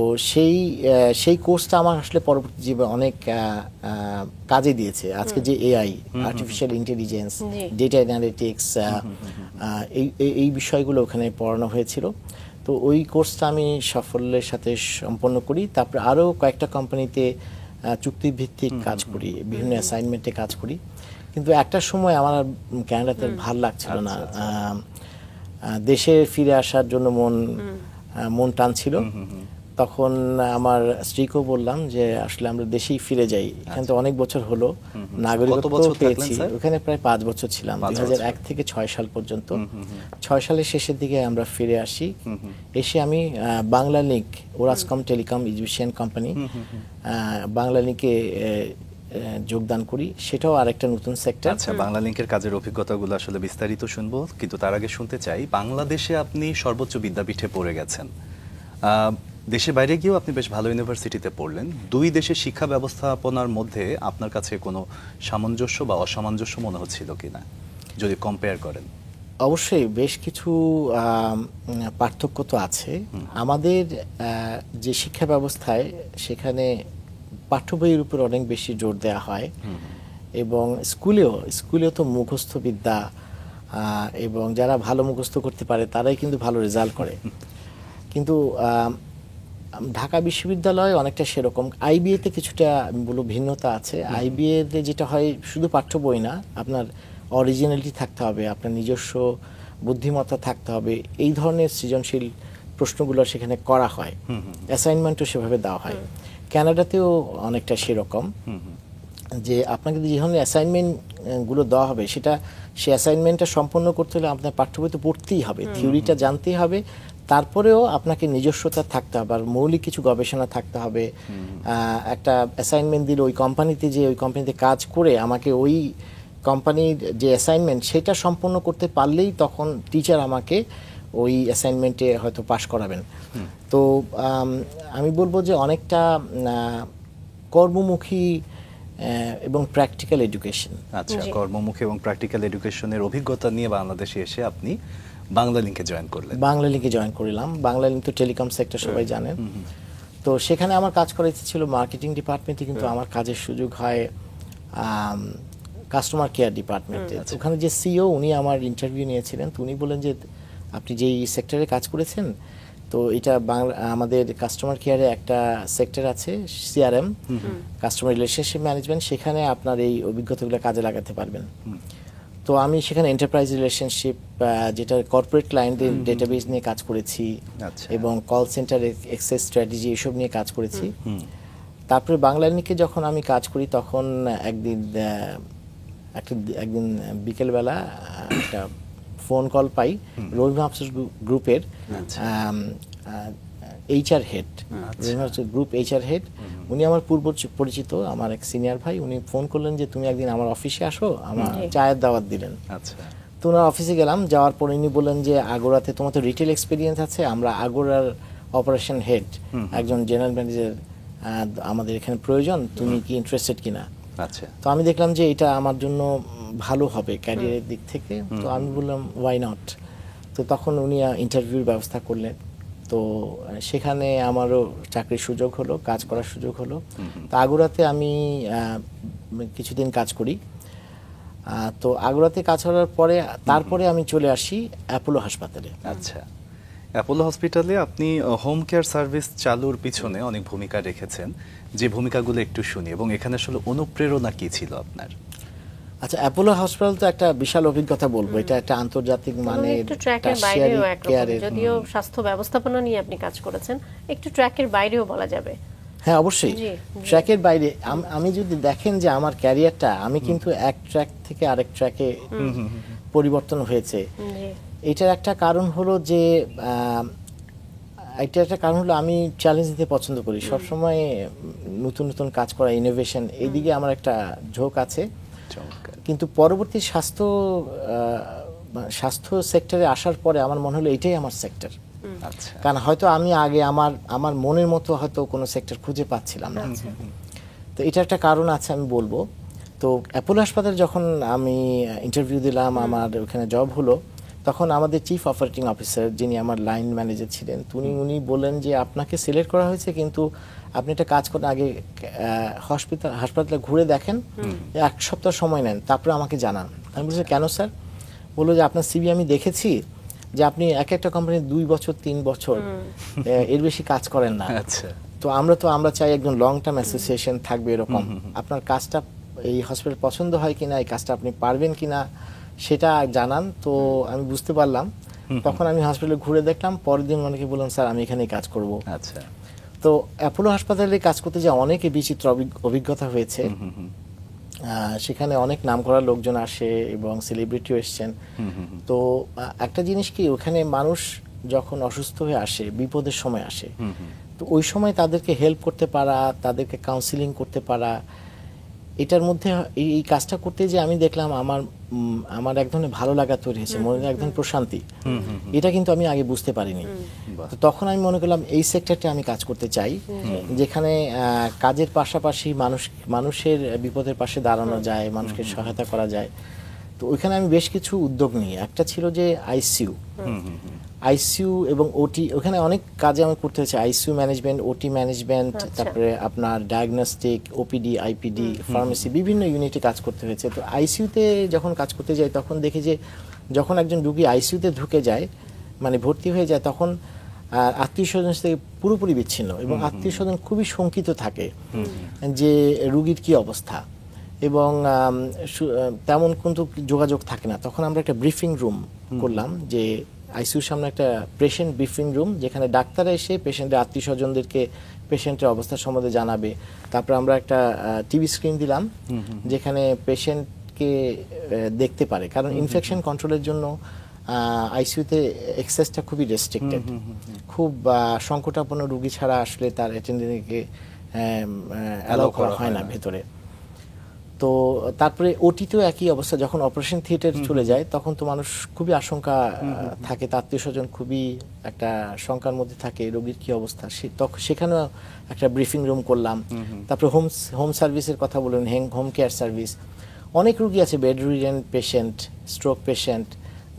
সেই কোর্সটা আমার আসলে পরবর্তী জীবনে অনেক কাজে দিয়েছে। আজকে যে AI, artificial intelligence, data analytics, এই বিষয়গুলো ওখানে পড়ানো হয়েছিল। তো ওই কোর্সটা আমি সাফল্যের সাথে সম্পন্ন করি। তারপরে আরও কয়েকটা কোম্পানিতে চুক্তিভিত্তিক কাজ করি, বিভিন্ন অ্যাসাইনমেন্টে কাজ করি। কিন্তু একটা সময় আমার কানাডাতে ভাল লাগছিল না, দেশে ফিরে আসার জন্য মন টানছিল। তখন আমার স্ত্রীকেও বললাম যে আসলে আমরা দেশেই ফিরে যাই, এখানে তো অনেক বছর হলো, নাগরিকত্ব পেয়েছি। ওখানে প্রায় 5 বছর ছিলাম, 2001 থেকে 6 সাল পর্যন্ত। 6 সালের শেষের দিকে আমরা ফিরে আসি। এসে আমি Bangla link, Orascom telecom Egyptian company, Bangla লিংকে যোগদান করি। সেটাও আরেকটা নতুন সেক্টর। আচ্ছা, বাংলা লিংকের কাজের অভিজ্ঞতাগুলো আসলে বিস্তারিত শুনবো, কিন্তু তার আগে শুনতে চাই, বাংলাদেশে আপনি সর্বোচ্চ বিদ্যাপীঠে পড়ে গেছেন, দেশের বাইরে গিয়েও আপনি বেশ ভালো ইউনিভার্সিটিতে পড়লেন। দুই দেশের শিক্ষা ব্যবস্থাপনার মধ্যে আপনার কাছে কোনো সামঞ্জস্য বা অসামঞ্জস্য মনে হচ্ছিল কিনা, যদি কম্পেয়ার করেন? অবশ্যই বেশ কিছু পার্থক্য তো আছে। আমাদের যে শিক্ষা ব্যবস্থায় সেখানে পাঠ্য বইয়ের উপর অনেক বেশি জোর দেওয়া হয়, এবং স্কুলেও তো মুখস্থ বিদ্যা, এবং যারা ভালো মুখস্থ করতে পারে তারাই কিন্তু ভালো রেজাল্ট করে। কিন্তু ঢাকা বিশ্ববিদ্যালয় অনেকটা সেরকম। আইবিএতে কিছুটা আমি বলবো ভিন্নতা আছে। আইবিএতে যেটা হয় শুধু পাঠ্য বই না, আপনার অরিজিনালিটি থাকতে হবে, আপনার নিজস্ব বুদ্ধিমত্তা থাকতে হবে, এই ধরনের সৃজনশীল প্রশ্নগুলো সেখানে করা হয়, অ্যাসাইনমেন্টও সেভাবে দেওয়া হয়। কানাডাতেও অনেকটা সেরকম, যে আপনাকে যে ধরনের অ্যাসাইনমেন্টগুলো দেওয়া হবে সেটা সেই অ্যাসাইনমেন্টটা সম্পন্ন করতে হলে আপনার পাঠ্য বই তো পড়তেই হবে, থিওরিটা জানতেই হবে, তারপরেও আপনাকে নিজস্বতা থাকতে হবে, আর মৌলিক কিছু গবেষণা থাকতে হবে। একটা অ্যাসাইনমেন্ট দিলে ওই কোম্পানিতে কাজ করে আমাকে ওই কোম্পানির যে অ্যাসাইনমেন্ট সেটা সম্পন্ন করতে পারলেই তখন টিচার আমাকে ওই অ্যাসাইনমেন্টে হয়তো পাশ করাবেন। তো আমি বলবো যে অনেকটা কর্মমুখী এবং প্র্যাকটিক্যাল এডুকেশন। আচ্ছা, কর্মমুখী এবং প্র্যাকটিক্যাল এডুকেশনের অভিজ্ঞতা নিয়ে বাংলাদেশে এসে আপনি বাংলা লিংকে জয়েন করলেন। বাংলা লিংকে জয়েন করলাম। বাংলা লিংক তো টেলিকম সেক্টর, সবাই জানেন। তো সেখানে আমার কাজ করার ইচ্ছে ছিল মার্কেটিং ডিপার্টমেন্টে, কিন্তু আমার কাজের সুযোগ হয় কাস্টমার কেয়ার ডিপার্টমেন্টে। ওখানে যে সিইও উনি আমার ইন্টারভিউ নিয়েছিলেন, তো উনি বলেন যে আপনি যেই সেক্টরে কাজ করেছেন, তো এটা আমাদের কাস্টমার কেয়ারে একটা সেক্টর আছে সিআরএম, কাস্টমার রিলেশনশিপ ম্যানেজমেন্ট, সেখানে আপনার এই অভিজ্ঞতাগুলো কাজে লাগাতে পারবেন। তো আমি সেখানে এন্টারপ্রাইজ রিলেশনশিপ, যেটা কর্পোরেট ক্লায়েন্টদের ডেটাবেস নিয়ে কাজ করেছি, এবং কল সেন্টার এক্সেস স্ট্র্যাটেজি এসব নিয়ে কাজ করেছি। তারপরে বাংলা লিংকে যখন আমি কাজ করি তখন একদিন বিকেলবেলা একটা ফোন কল পাই রহিম আফসোস গ্রুপের এইচআর হেড, রহিম আফসোস গ্রুপ এইচআর হেড। উনি আমার পূর্ব পরিচিত, আমার এক সিনিয়র ভাই। উনি ফোন করলেন যে তুমি একদিন আমার অফিসে আসো, আমার চায়ের দাওয়াত দিলেন। আচ্ছা, তো ওনার অফিসে গেলাম। যাওয়ার পর উনি বললেন যে আগোরাতে তোমার তো রিটেল এক্সপিরিয়েন্স আছে, আমরা আগোরার অপারেশন হেড, একজন জেনারেল ম্যানেজার আমাদের এখানে প্রয়োজন, তুমি কি ইন্টারেস্টেড কিনা? আচ্ছা। তো আমি দেখলাম যে এটা আমার জন্য ভালো হবে ক্যারিয়ারের দিক থেকে, তো আমি বললাম ওয়াই নট। তো তখন উনি ইন্টারভিউর ব্যবস্থা করলেন। তো সেখানে আমারও চাকরির সুযোগ হলো, কাজ করার সুযোগ হলো। তো আগুরাতে আমি কিছুদিন কাজ করি। তো আগুরাতে কাজ করার পরে তারপরে আমি চলে আসি অ্যাপোলো হাসপাতালে। আচ্ছা, অ্যাপোলো হসপিটালে আপনি হোম কেয়ার সার্ভিস চালুর পিছনে অনেক ভূমিকা রেখেছেন, যে ভূমিকাগুলো একটু শুনি, এবং এখানে আসলে অনুপ্রেরণা কি ছিল আপনার? আচ্ছা, অ্যাপোলো হসপিটাল তো একটা বিশাল অভিজ্ঞতা বলবো। এটা একটা আন্তর্জাতিক মানের একটু ট্র্যাকের বাইরেও একরকম, যদিও স্বাস্থ্য ব্যবস্থাপনা নিয়ে আপনি কাজ করেছেন, একটু ট্র্যাকের বাইরেও বলা যাবে। হ্যাঁ, অবশ্যই ট্র্যাকের বাইরে। আমি যদি দেখেন যে আমার ক্যারিয়ারটা, আমি কিন্তু এক ট্র্যাক থেকে আরেক ট্র্যাকে পরিবর্তন হয়েছে। এটার একটা কারণ হলো যে আমি চ্যালেঞ্জ দিতে পছন্দ করি, সবসময় নতুন নতুন কাজ করা, ইনোভেশন, এইদিকে আমার একটা ঝোঁক আছে। কিন্তু পরবর্তী স্বাস্থ্য সেক্টরে আসার পরে আমার মনে হলো এটাই আমার সেক্টর। কারণ হয়তো আমি আগে আমার মনের মতো হয়তো কোনো সেক্টর খুঁজে পাচ্ছিলাম না। তো এটা একটা কারণ আছে আমি বলবো। তো অ্যাপোলো হাসপাতালে যখন আমি ইন্টারভিউ দিলাম, আমার ওখানে জব হলো, তখন আমাদের চিফ অপারেটিং অফিসার, যিনি আমার লাইন ম্যানেজার ছিলেন, উনি বললেন যে আপনাকে সিলেক্ট করা হয়েছে, কিন্তু আপনি একটা কাজ করেন, আগে হাসপাতালে ঘুরে দেখেন, 1 সপ্তাহ সময় নেন, তারপরে আমাকে জানান। আমি বলছি কেন স্যার? বললো যে আপনার সিভি আমি দেখেছি যে আপনি একটা কোম্পানি 2 বছর 3 বছর এর বেশি কাজ করেন না। তো আমরা চাই একজন লং টার্ম অ্যাসোসিয়েশন থাকবে এরকম। আপনার কাজটা এই হসপিটাল পছন্দ হয় কিনা, এই কাজটা আপনি পারবেন কিনা সেটা জানান। তো আমি বুঝতে পারলাম। তখন আমি হসপিটালে ঘুরে দেখলাম, পরের দিন অনেকে বললাম স্যার আমি এখানেই কাজ করব। আচ্ছা। তো অ্যাপোলো হাসপাতালে কাজ করতে যে অনেকে বিচিত্র অভিজ্ঞতা হয়েছে। সেখানে অনেক নামকরা লোকজন আসে এবং সেলিব্রিটিও এসছেন। তো একটা জিনিস কি, ওখানে মানুষ যখন অসুস্থ হয়ে আসে, বিপদের সময় আসে, তো ওই সময় তাদেরকে হেল্প করতে পারা, তাদেরকে কাউন্সিলিং করতে পারা, এটার মধ্যে এই কাজটা করতে যে আমি দেখলাম আমার আমার এক ধরনের ভালো লাগা তৈরি হয়েছে, মনের এক ধরনের প্রশান্তি। এটা কিন্তু আমি আগে বুঝতে পারিনি। তো তখন আমি মনে করলাম এই সেক্টরটা আমি কাজ করতে চাই, যেখানে কাজের পাশাপাশি মানুষের বিপদের পাশে দাঁড়ানো যায়, মানুষকে সহায়তা করা যায়। তো ওইখানে আমি বেশ কিছু উদ্যোগ নিই। একটা ছিল যে আইসিইউ এবং ওটি, ওখানে অনেক কাজে আমি করতে হয়েছে, আইসিইউ ম্যানেজমেন্ট, ওটি ম্যানেজমেন্ট, তারপরে আপনার ডায়াগনস্টিক, ওপিডি, আইপিডি, ফার্মেসি, বিভিন্ন ইউনিটে কাজ করতে হয়েছে। তো আইসিইউতে যখন কাজ করতে যাই তখন দেখি যে যখন একজন রুগী আইসিইউতে ঢুকে যায়, মানে ভর্তি হয়ে যায়, তখন আত্মীয় স্বজন থেকে পুরোপুরি বিচ্ছিন্ন এবং আত্মীয় স্বজন খুবই শঙ্কিত থাকে যে রুগীর কি অবস্থা, এবং তেমন কিন্তু যোগাযোগ থাকে না। তখন আমরা একটা ব্রিফিং রুম করলাম, যে আইসিইউর সামনে একটা পেশেন্ট ব্রিফিং রুম, যেখানে ডাক্তাররা এসে পেশেন্টের আত্মীয় স্বজনদেরকে পেশেন্টের অবস্থা সম্বন্ধে জানাবে। তারপর আমরা একটা টিভি স্ক্রিন দিলাম, যেখানে পেশেন্টকে দেখতে পারে, কারণ ইনফেকশন কন্ট্রোলের জন্য আইসিইউতে এক্সেসটা খুবই রেস্ট্রিক্টেড। খুব সংকটাপন্ন রুগী ছাড়া আসলে তার অ্যাটেন্ডেন্টকে অ্যালাউ করা হয় না ভেতরে। তো তারপরে ওটিতেও একই অবস্থা, যখন অপারেশন থিয়েটার চলে যায় তখন তো মানুষ খুবই আশঙ্কা থাকে, তার আত্মীয় স্বজন খুবই একটা শঙ্কার মধ্যে থাকে রোগীর কি অবস্থা। সেখানেও একটা ব্রিফিং রুম করলাম। তারপরে হোম সার্ভিসের কথা বললেন, হোম কেয়ার সার্ভিস। অনেক রুগী আছে, বেডরিডেন পেশেন্ট, স্ট্রোক পেশেন্ট,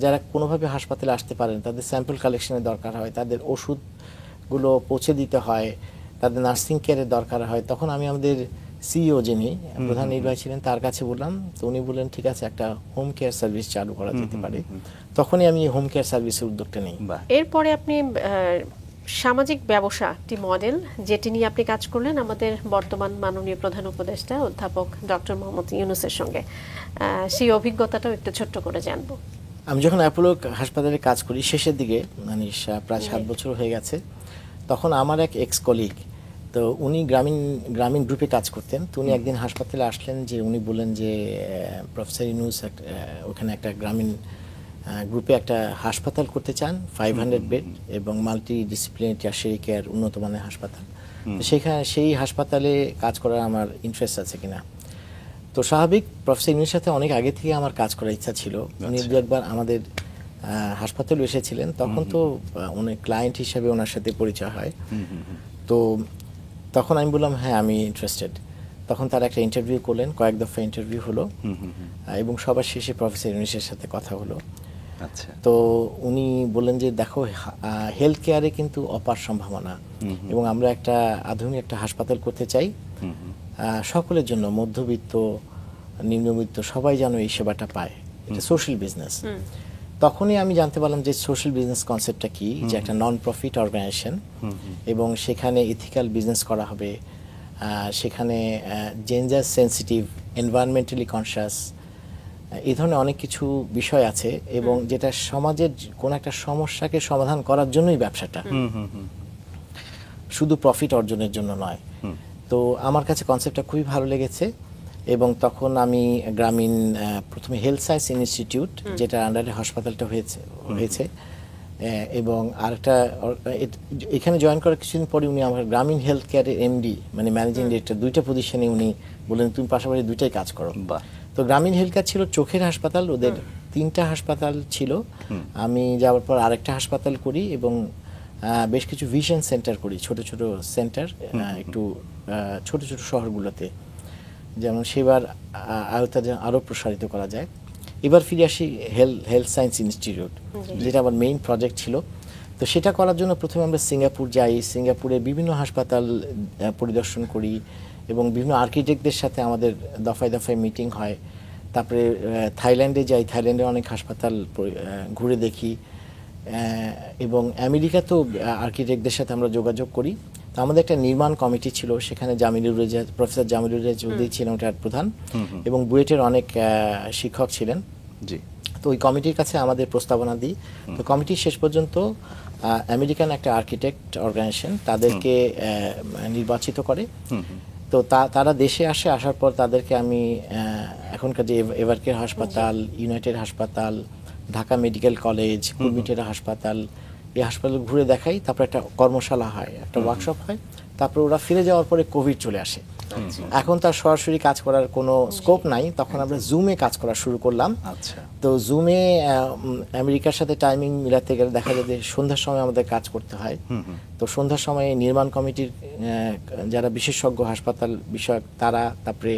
যারা কোনোভাবে হাসপাতালে আসতে পারেন, তাদের স্যাম্পল কালেকশনের দরকার হয়, তাদের ওষুধগুলো পৌঁছে দিতে হয়, তাদের নার্সিং কেয়ারের দরকার হয়। তখন আমি আমাদের সিইও, যিনি প্রধান নির্বাহী ছিলেন, তার কাছে বললাম। তো উনি বললেন ঠিক আছে, একটা হোম কেয়ার সার্ভিস চালু করা যেতে পারে। তখনই আমি হোম কেয়ার সার্ভিসের উদ্যোগটা নিই। এরপরে আপনি সামাজিক ব্যবসা একটি মডেল, যেটি নিয়ে আপনি কাজ করলেন আমাদের বর্তমান মাননীয় প্রধান উপদেষ্টা অধ্যাপক ডক্টর মোহাম্মদ ইউনূসের সঙ্গে। সেই অভিজ্ঞতাটাও একটু ছোট্ট করে জানবো। আমি যখন অ্যাপোলো হাসপাতালে কাজ করি শেষের দিকে, মানে প্রায় 7 বছর হয়ে গেছে, তখন আমার এক এক্স কলিগ, তো উনি গ্রামীণ গ্রুপে কাজ করতেন। তো উনি একদিন হাসপাতালে আসলেন, যে উনি বললেন যে প্রফেসর ইউনূস ওখানে একটা গ্রামীণ গ্রুপে একটা হাসপাতাল করতে চান, 500 বেড এবং মাল্টি ডিসিপ্লিনারি টারশারি কেয়ার, উন্নত মানের হাসপাতাল। সেই হাসপাতালে কাজ করার আমার ইন্টারেস্ট আছে কিনা। তো স্বাভাবিক, প্রফেসর ইউনূসের সাথে অনেক আগে থেকে আমার কাজ করার ইচ্ছা ছিল। উনি একবার আমাদের হাসপাতালে এসেছিলেন, তখন তো অনেক ক্লায়েন্ট হিসাবে ওনার সাথে পরিচয় হয়। তো তখন আমি বললাম হ্যাঁ আমি ইন্টারেস্টেড। তখন তার একটা ইন্টারভিউ করলেন, কয়েক দফা ইন্টারভিউ হলো, এবং সবার শেষে প্রফেসর ইউনূসের সাথে কথা হলো। আচ্ছা। তো উনি বললেন যে দেখো, হেলথ কেয়ারে কিন্তু অপার সম্ভাবনা, এবং আমরা একটা আধুনিক একটা হাসপাতাল করতে চাই সকলের জন্য, মধ্যবিত্ত, নিম্নবিত্ত সবাই যেন এই সেবাটা পায়। এটা সোশ্যাল বিজনেস। তখনই আমি জানতে পারলাম যে সোশ্যাল বিজনেস কনসেপ্টটা কি, যে একটা নন প্রফিট অর্গানাইজেশন, এবং সেখানে ইথিক্যাল বিজনেস করা হবে, সেখানে জেন্ডার সেন্সিটিভ, এনভায়রনমেন্টালি কনসিয়াস, এই ধরনের অনেক কিছু বিষয় আছে, এবং যেটা সমাজের কোন একটা সমস্যাকে সমাধান করার জন্যই ব্যবসাটা, শুধু প্রফিট অর্জনের জন্য নয়। তো আমার কাছে কনসেপ্টটা খুবই ভালো লেগেছে, এবং তখন আমি গ্রামীণ প্রথমে হেলথ সায়েন্স ইনস্টিটিউট, যেটা আন্ডারে হাসপাতালটা হয়েছে, এবং আরেকটা এখানে জয়েন করার কিছুদিন পরে উনি আমার গ্রামীণ হেলথ কেয়ারের এমডি, মানে ম্যানেজিং ডিরেক্টর, 2টা পজিশনে উনি বললেন তুমি পাশাপাশি 2টাই কাজ করো। তো গ্রামীণ হেলথ কেয়ার ছিল চোখের হাসপাতাল, ওদের 3টা হাসপাতাল ছিল। আমি যাওয়ার পর আরেকটা হাসপাতাল করি, এবং বেশ কিছু ভিশন সেন্টার করি, ছোট ছোট সেন্টার, একটু ছোট ছোট শহরগুলোতে, যেমন সেবার আয়তা আরও প্রসারিত করা যায়। এবার ফিরে আসি হেলথ সায়েন্স ইনস্টিটিউট, যেটা আমার মেইন প্রজেক্ট ছিল। তো সেটা করার জন্য প্রথমে আমরা সিঙ্গাপুর যাই, সিঙ্গাপুরে বিভিন্ন হাসপাতাল পরিদর্শন করি, এবং বিভিন্ন আর্কিটেক্টদের সাথে আমাদের দফায় দফায় মিটিং হয়। তারপরে থাইল্যান্ডে যাই, থাইল্যান্ডে অনেক হাসপাতাল ঘুরে দেখি, এবং আমেরিকাতেও আর্কিটেক্টদের সাথে আমরা যোগাযোগ করি। তো আমাদের একটা নির্মাণ কমিটি ছিল, সেখানে প্রফেসর জামিলুর রেজা চৌধুরী ছিলেন ওটার প্রধান, এবং বুয়েটের অনেক শিক্ষক ছিলেন। তো ওই কমিটির কাছে আমাদের প্রস্তাবনা দিই। তো কমিটি শেষ পর্যন্ত আমেরিকান একটা আর্কিটেক্ট অর্গানাইজেশন তাদেরকে নির্বাচিত করে। তো তারা দেশে আসার পর তাদেরকে আমি এখনকার যে এভারকেয়ার হাসপাতাল, ইউনাইটেড হাসপাতাল, ঢাকা মেডিকেল কলেজ, কুর্মিটোলা হাসপাতাল, এই হাসপাতাল ঘুরে দেখাই। তারপর একটা কর্মশালা হয়, একটা ওয়ার্কশপ হয়। তারপর ওরা ফিরে যাওয়ার পরে কোভিড চলে আসে। এখন তার সরাসরি কাজ করার কোনো স্কোপ নাই, তখন আমরা জুমে কাজ করা শুরু করলাম। আচ্ছা, তো জুমে আমেরিকার সাথে টাইমিং মিলাতে গেলে দেখা যায় যে সন্ধ্যার সময় আমাদের কাজ করতে হয়। তো সন্ধ্যার সময় নির্মাণ কমিটির যারা বিশেষজ্ঞ হাসপাতাল বিষয়ক তারা, তারপরে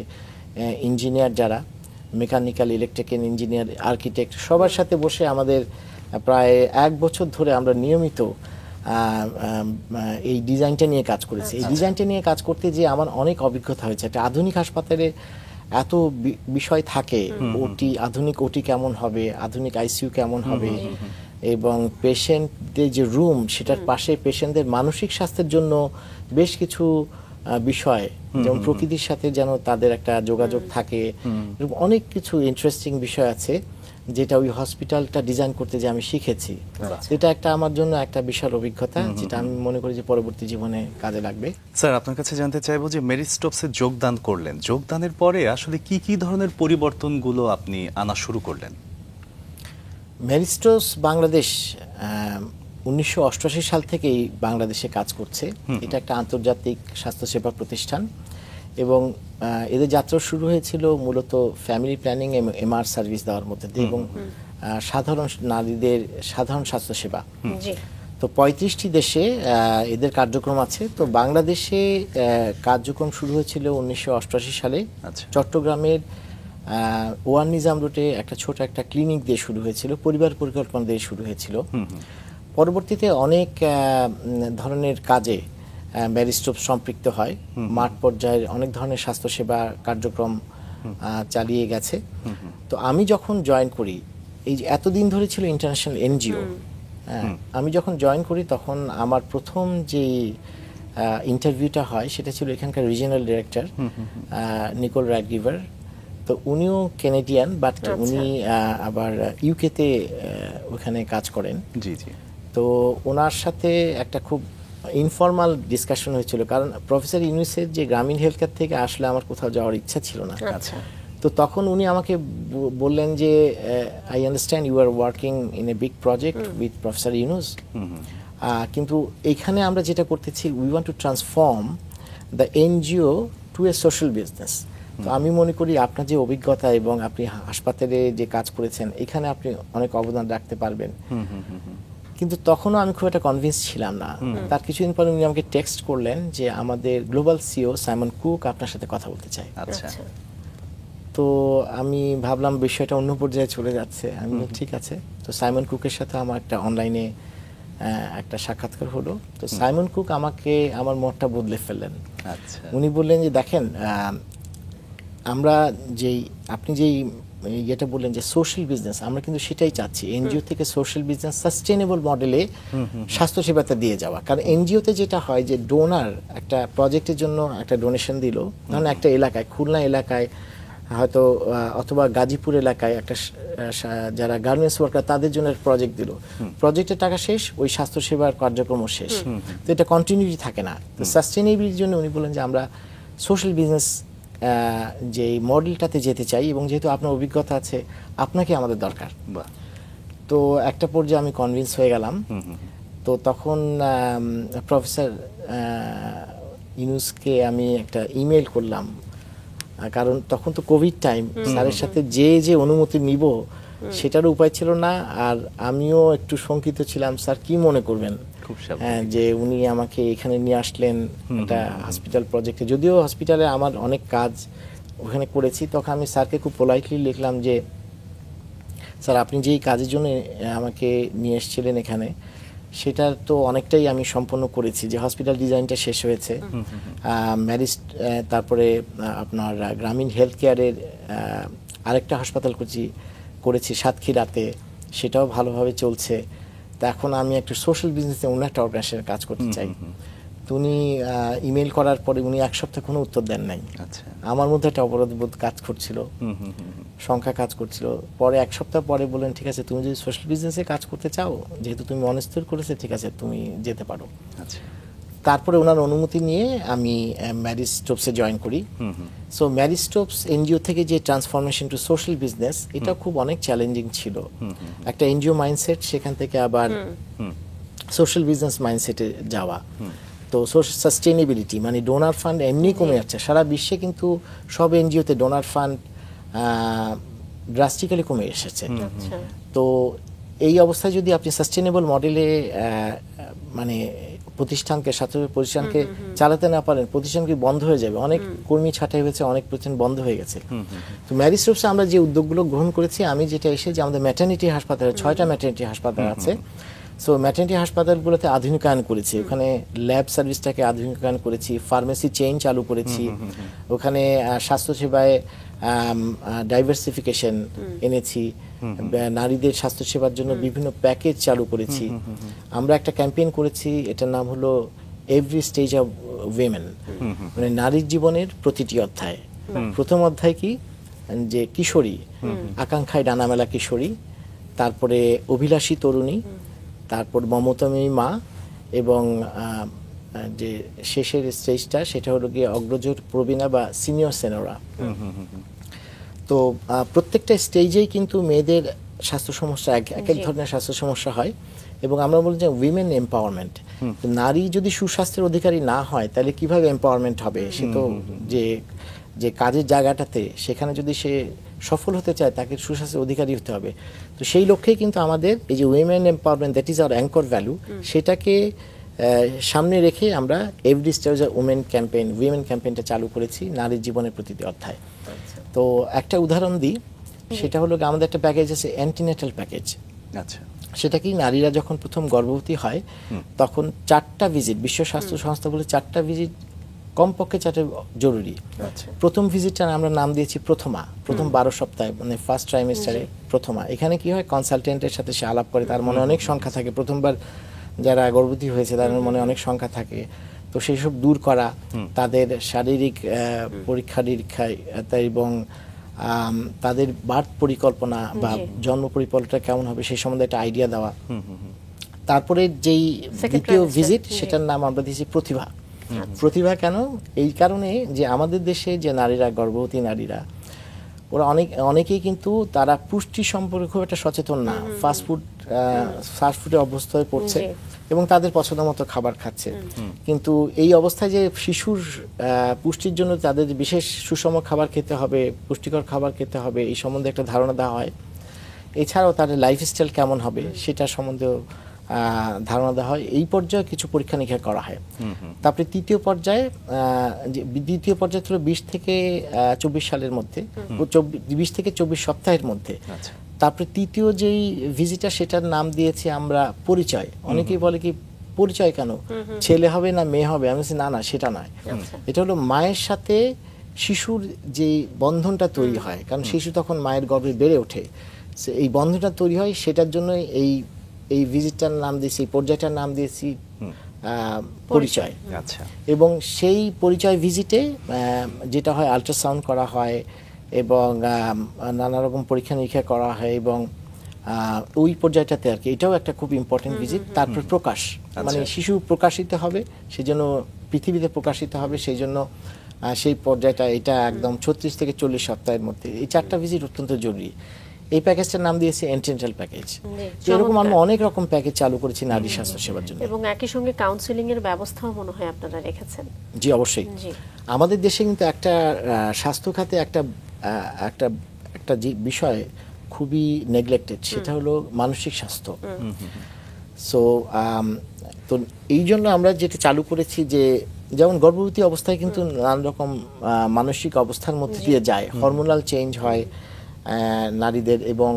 ইঞ্জিনিয়ার যারা মেকানিক্যাল, ইলেকট্রিক্যাল ইঞ্জিনিয়ার, আর্কিটেক্ট, সবার সাথে বসে আমাদের প্রায় 1 বছর ধরে আমরা নিয়মিত এই ডিজাইনটা নিয়ে কাজ করেছি। এই ডিজাইনটা নিয়ে কাজ করতে যে আমার অনেক অভিজ্ঞতা হয়েছে। একটা আধুনিক হাসপাতালে এত বিষয় থাকে, ওটি, আধুনিক ওটি কেমন হবে, আধুনিক আইসিইউ কেমন হবে, এবং পেশেন্টদের যে রুম সেটার পাশে পেশেন্টদের মানসিক স্বাস্থ্যের জন্য বেশ কিছু বিষয়, যেমন প্রকৃতির সাথে যেন তাদের একটা যোগাযোগ থাকে, এরকম অনেক কিছু ইন্টারেস্টিং বিষয় আছে যেটা ওই হসপিটালটা ডিজাইন করতে যে আমি শিখেছি। এটা একটা আমার জন্য একটা বিশাল অভিজ্ঞতা, যেটা আমি মনে করি যে পরবর্তী জীবনে কাজে লাগবে। স্যার আপনার কাছে জানতে চাইবো যে মেরি স্টোপসে যোগদান করলেন, যোগদানের পরে আসলে কি কি ধরনের পরিবর্তনগুলো আপনি আনা শুরু করলেন? মেরি স্টোপস বাংলাদেশ 1988 সাল থেকেই বাংলাদেশে কাজ করছে। এটা একটা আন্তর্জাতিক স্বাস্থ্যসেবা প্রতিষ্ঠান এবং এদের যাত্রা শুরু হয়েছিল মূলত ফ্যামিলি প্ল্যানিং এবং এমআর সার্ভিস দেওয়ার মধ্যে দিয়ে এবং সাধারণ নারীদের সাধারণ স্বাস্থ্যসেবা। তো 35টি দেশে এদের কার্যক্রম আছে। তো বাংলাদেশে কার্যক্রম শুরু হয়েছিল 1988 সালে। চট্টগ্রামের ওয়ান নিজাম রোডে একটা ছোট একটা ক্লিনিক দিয়ে শুরু হয়েছিল, পরিবার পরিকল্পনা দিয়ে শুরু হয়েছিল। পরবর্তীতে অনেক ধরনের কাজে মেরি স্টোপস সম্পৃক্ত হয়, মাঠ পর্যায়ের অনেক ধরনের স্বাস্থ্যসেবা কার্যক্রম চালিয়ে গেছে। তো আমি যখন জয়েন করি, এই যে এতদিন ধরে ছিল ইন্টারন্যাশনাল এনজিও, আমি যখন জয়েন করি তখন আমার প্রথম যে ইন্টারভিউটা হয় সেটা ছিল এখানকার রিজিওনাল ডিরেক্টর নিকোল রাইটগিভার। তো উনিও কেনেডিয়ান, বাট উনি আবার ইউকেতে ওখানে কাজ করেন। জি জি। তো ওনার সাথে একটা খুব ইনফর্মাল ডিসকাশন হয়েছিল, কারণ প্রফেসর ইউনুসের যে গ্রামীণ হেলথ কেয়ার থেকে আসলে আমার কোথাও যাওয়ার ইচ্ছা ছিল না। তো তখন উনি আমাকে বললেন যে I understand you are working in a big project with professor Yunus, কিন্তু এইখানে আমরা যেটা করতেছি, we want to transform the NGO to a social business. তো আমি মনে করি আপনার যে অভিজ্ঞতা এবং আপনি হাসপাতালে যে কাজ করেছেন, এখানে আপনি অনেক অবদান রাখতে পারবেন। কিন্তু তখনও আমি খুব একটা কনভিন্স ছিলাম না। তার কিছুদিন পরে উনি আমাকে টেক্সট করলেন যে আমাদের গ্লোবাল সিও সাইমন কুক আপনার সাথে কথা বলতে চাই। তো আমি ভাবলাম বিষয়টা অন্য পর্যায়ে চলে যাচ্ছে। আমি ঠিক আছে। তো সাইমন কুকের সাথে আমার একটা অনলাইনে একটা সাক্ষাৎকার হলো। তো সাইমন কুক আমাকে আমার মতটা বদলে ফেললেন। উনি বললেন যে দেখেন, আমরা আপনি যেই যেটা বললেন যে সোশ্যাল বিজনেস, আমরা কিন্তু সেটাই চাচ্ছি, এনজিও থেকে সোশ্যাল বিজনেস সাস্টেনেবল মডেলে স্বাস্থ্যসেবাটা দিয়ে যাওয়া। কারণ এনজিওতে যেটা হয় যে ডোনার একটা প্রজেক্টের জন্য একটা ডোনেশন দিল, ধরুন একটা এলাকায়, খুলনা এলাকায় হয়তো অথবা গাজীপুর এলাকায় একটা যারা গার্মেন্টস ওয়ার্কার তাদের জন্য প্রজেক্ট দিল, প্রজেক্টের টাকা শেষ, ওই স্বাস্থ্যসেবার কার্যক্রমও শেষ। তো এটা কন্টিনিউটি থাকে না। তো সাস্টেনেবিলিটির জন্য উনি বলেন যে আমরা সোশ্যাল বিজনেস যে মডেলটাতে যেতে চাই, এবং যেহেতু আপনার অভিজ্ঞতা আছে আপনাকে আমাদের দরকার। তো একটা পর্যায়ে আমি কনভিন্স হয়ে গেলাম। তো তখন প্রফেসর ইউনুসকে আমি একটা ইমেল করলাম, কারণ তখন তো কোভিড টাইম, স্যারের সাথে যে অনুমতি নিব সেটারও উপায় ছিল না। আর আমিও একটু শঙ্কিত ছিলাম, স্যার কি মনে করবেন যে উনি আমাকে এখানে নিয়ে আসলেন একটা হসপিটাল প্রজেক্টে। যদিও হসপিটালে আমার অনেক কাজ ওখানে করেছি, তখন আমি স্যারকে খুব পোলাইটলি লিখলাম যে স্যার আপনি যেই কাজের জন্য আমাকে নিয়ে এসেছিলেন এখানে, সেটা তো অনেকটাই আমি সম্পন্ন করেছি, যে হসপিটাল ডিজাইনটা শেষ হয়েছে, তারপরে আপনার গ্রামীণ হেলথ কেয়ারের আরেকটা হাসপাতাল করেছি সাতক্ষীরাতে, সেটাও ভালোভাবে চলছে। তা এখন আমি একটা সোশ্যাল বিজনেসে অন্য একটা অর্গানাইজেশনে কাজ করতে চাই। তো উনি ইমেল করার পরে উনি 1 সপ্তাহ কোনো উত্তর দেন নাই। আমার মধ্যে একটা অপরাধবোধ কাজ করছিল, সংখ্যা কাজ করছিল। পরে 1 সপ্তাহ পরে বললেন ঠিক আছে, তুমি যদি সোশ্যাল বিজনেসে কাজ করতে চাও, যেহেতু তুমি মনস্থির করেছে, ঠিক আছে তুমি যেতে পারো। তারপরে ওনার অনুমতি নিয়ে আমি মেরি স্টোপসে জয়েন করি। সো মেরি স্টোপস এনজিও থেকে যে ট্রান্সফরমেশন টু সোশ্যাল বিজনেস, এটা খুব অনেক চ্যালেঞ্জিং ছিল। একটা এনজিও মাইন্ডসেট, সেখান থেকে আবার সোশ্যাল বিজনেস মাইন্ডসেটে যাওয়া। তো সাস্টেনেবিলিটি মানে ডোনার ফান্ড এমনি কমে যাচ্ছে, সারা বিশ্বে কিন্তু সব এনজিওতে ডোনার ফান্ড ড্রাস্টিক্যালি কমে এসেছে। আচ্ছা। তো এই অবস্থায় যদি আপনি সাস্টেনেবল মডেলে মানে প্রতিষ্ঠানকে চালাতে না পারেন, প্রতিষ্ঠানকে বন্ধ হয়ে যাবে। অনেক কর্মী ছাঁটাই হয়েছে, অনেক প্রতিষ্ঠান বন্ধ হয়ে গেছে। তো ম্যারি স্টোপসে আমরা যে উদ্যোগগুলো গ্রহণ করেছি, আমি যেটা এসে যে আমাদের ম্যাটার্নিটি হাসপাতালে 6টা ম্যাটার্নিটি হাসপাতাল আছে। সো ম্যাটার্নিটি হাসপাতালগুলোতে আধুনিকায়ন করেছি, ওখানে ল্যাব সার্ভিসটাকে আধুনিকায়ন করেছি, ফার্মেসি চেইন চালু করেছি, ওখানে স্বাস্থ্যসেবায় ডাইভার্সিফিকেশন এনেছি, নারীদের স্বাস্থ্যসেবার জন্য বিভিন্ন প্যাকেজ চালু করেছি। আমরা একটা ক্যাম্পেইন করেছি, এটার নাম হলো এভরি স্টেজ অফ উইমেন, মানে নারীর জীবনের প্রতিটি অধ্যায়। প্রথম অধ্যায় কি, যে কিশোরী, আকাঙ্ক্ষায় ডানামেলা কিশোরী, তারপরে অভিলাষী তরুণী, তারপর মমতাময়ী মা, এবং যে শেষের স্টেজটা সেটা হলো গিয়ে অগ্রজর প্রবীণা বা সিনিয়র সেনোরা। তো প্রত্যেকটা স্টেজেই কিন্তু মেয়েদের স্বাস্থ্য সমস্যা এক এক ধরনের স্বাস্থ্য সমস্যা হয়, এবং আমরা বলি যে উইমেন এম্পাওয়ারমেন্ট। নারী যদি সুস্বাস্থ্যের অধিকারী না হয় তাহলে কিভাবে এম্পাওয়ারমেন্ট হবে? সে তো যে কাজের জায়গাটাতে সেখানে যদি সে সফল হতে চায় তাকে সুস্বাস্থ্যের অধিকারী হতে হবে। তো সেই লক্ষ্যেই কিন্তু আমাদের এই যে women empowerment, that is our anchor value, সেটাকে সামনে রেখে আমরা এভরি স্টেজ অফ উইমেন ক্যাম্পেইনটা চালু করেছি, নারীর জীবনের প্রতিটি অধ্যায়। তো একটা উদাহরণ দিই, সেটা হলো আমাদের একটা প্যাকেজ আছে অ্যান্টিনেটাল প্যাকেজ। আচ্ছা, সেটা কি, নারীরা যখন প্রথম গর্ভবতী হয় তখন 4টা ভিজিট, বিশ্ব স্বাস্থ্য সংস্থা বলে 4টা ভিজিট, কমপক্ষে 4টা জরুরি। প্রথম ভিজিটটার আমরা নাম দিয়েছি প্রথমা, প্রথম 12 সপ্তাহে, মানে ফার্স্ট ট্রাইমেস্টারে প্রথমা। এখানে কি হয়, কনসালটেন্টের সাথে সে আলাপ করে, তার মনে অনেক সংখ্যা থাকে, প্রথমবার যারা গর্ভবতী হয়েছে তাদের মনে অনেক সংখ্যা থাকে, তো সেই সব দূর করা, তাদের শারীরিক পরীক্ষা নিরীক্ষায় এবং তাদের বার্থ পরিকল্পনা বা জন্ম পরিকল্পনা কেমন হবে সেই সম্বন্ধে একটা আইডিয়া দেওয়া। তারপরে যেই দ্বিতীয় ভিজিট, সেটার নাম আমরা দিয়েছি প্রতিভা। প্রতিভা কেন? এই কারণে যে আমাদের দেশে যে নারীরা, গর্ভবতী নারীরা, ওরা অনেকেই কিন্তু তারা পুষ্টি সম্পর্কে খুব একটা সচেতন না, ফাস্টফুডে অভ্যস্ত হয়ে পড়ছে এবং তাদের পছন্দ মতো খাবার খাচ্ছে। কিন্তু এই অবস্থায় যে শিশুর পুষ্টির জন্য তাদের বিশেষ সুষম খাবার খেতে হবে, পুষ্টিকর খাবার খেতে হবে, এই সম্বন্ধে একটা ধারণা দেওয়া হয়। এছাড়াও তাদের লাইফস্টাইল কেমন হবে সেটা সম্বন্ধেও ধারণা দেওয়া হয়। এই পর্যায়ে কিছু পরীক্ষা নিরীক্ষা করা হয়। তারপরে দ্বিতীয় পর্যায়ে হলো 20 থেকে 24 সালের মধ্যে, 20 থেকে 24 সপ্তাহের মধ্যে। তারপরে তৃতীয় যেই ভিজিটটা, সেটার নাম দিয়েছি আমরা পরিচয়। অনেকেই বলে কি পরিচয় কেন, ছেলে হবে না মেয়ে হবে? আমি বলছি না, সেটা নয়। এটা হলো মায়ের সাথে শিশুর যে বন্ধনটা তৈরি হয়, কারণ শিশু তখন মায়ের গর্ভে বেড়ে ওঠে, এই বন্ধনটা তৈরি হয়, সেটার জন্য এই ভিজিটটার নাম দিয়েছি, এই পর্যায়টার নাম দিয়েছি পরিচয়। আচ্ছা। এবং সেই পরিচয় ভিজিটে যেটা হয়, আল্ট্রাসাউন্ড করা হয় এবং নানা রকম পরীক্ষা নিরীক্ষা করা হয়, এবং ওই পর্যায়টাতে আর কি, এটাও একটা খুব ইম্পর্টেন্ট ভিজিট। তারপর প্রকাশ, মানে শিশু প্রকাশিত হবে, সেজন্য পৃথিবীতে প্রকাশিত হবে, সেই জন্য সেই পর্যায়টা, এটা একদম 36 থেকে 40 সপ্তাহের মধ্যে। এই 4টা ভিজিট অত্যন্ত জরুরি। এই প্যাকেজটার নাম দিয়েছে অ্যান্টিনেটাল প্যাকেজ। এরকম আমরা অনেক রকম প্যাকেজ চালু করেছি নারী স্বাস্থ্য সেবার জন্য। এবং একই সঙ্গে কাউন্সিলিং এর ব্যবস্থাও মনে হয় আপনারা রেখেছেন। জি, অবশ্যই। আমাদের দেশে কিন্তু একটা স্বাস্থ্য খাতে একটা যে বিষয় খুবই নেগলেক্টেড, সেটা হলো মানসিক স্বাস্থ্য। সো তো এই জন্য আমরা যেটা চালু করেছি, যে যেমন গর্ভবতী অবস্থায় কিন্তু নানা রকম মানসিক অবস্থার মধ্যে দিয়ে যায়, হরমোনাল চেঞ্জ হয় নারীদের, এবং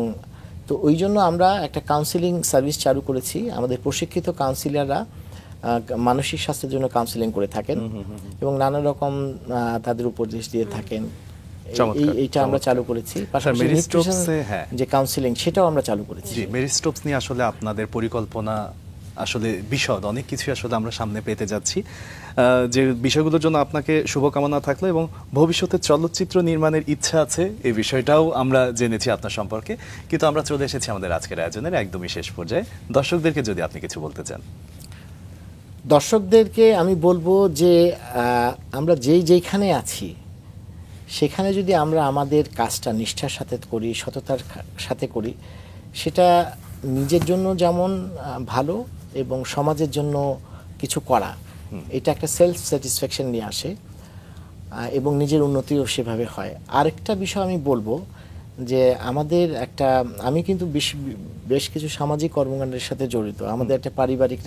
তো ওই জন্য আমরা একটা কাউন্সিলিং সার্ভিস চালু করেছি। আমাদের প্রশিক্ষিত কাউন্সিলররা মানসিক স্বাস্থ্যের জন্য কাউন্সিলিং করে থাকেন এবং নানা রকম তাদের উপদেশ দিয়ে থাকেন। এইটা আমরা চালু করেছি। পাশাপাশি যে কাউন্সিলিং, সেটাও আমরা চালু করেছি। মেরি স্টোপস নিয়ে আসলে আপনাদের পরিকল্পনা আসলে বিশদ অনেক কিছু আসলে আমরা সামনে পেতে যাচ্ছি, যে বিষয়গুলোর জন্য আপনাকে শুভকামনা থাকলো, এবং ভবিষ্যতে চলচ্চিত্র নির্মাণের ইচ্ছা আছে, এই বিষয়টাও আমরা জেনেছি আপনার সম্পর্কে। কিন্তু আমরা চলে এসেছি আমাদের আজকের আয়োজনের একদমই শেষ পর্যায়ে। দর্শকদেরকে যদি আপনি কিছু বলতে চান। দর্শকদেরকে আমি বলবো যে আমরা যেইখানে আছি সেখানে যদি আমরা আমাদের কাজটা নিষ্ঠার সাথে করি, সততার সাথে করি, সেটা নিজের জন্য যেমন ভালো এবং সমাজের জন্য কিছু করা, এটা একটা সেলফ স্যাটিসফ্যাকশন নিয়ে আসে এবং নিজের উন্নতিও সেভাবে হয়। আরেকটা বিষয় আমি বলবো যে আমাদের একটা, আমি কিন্তু বেশ কিছু সামাজিক কর্মকাণ্ডের সাথে জড়িত। আমাদের একটা পারিবারিক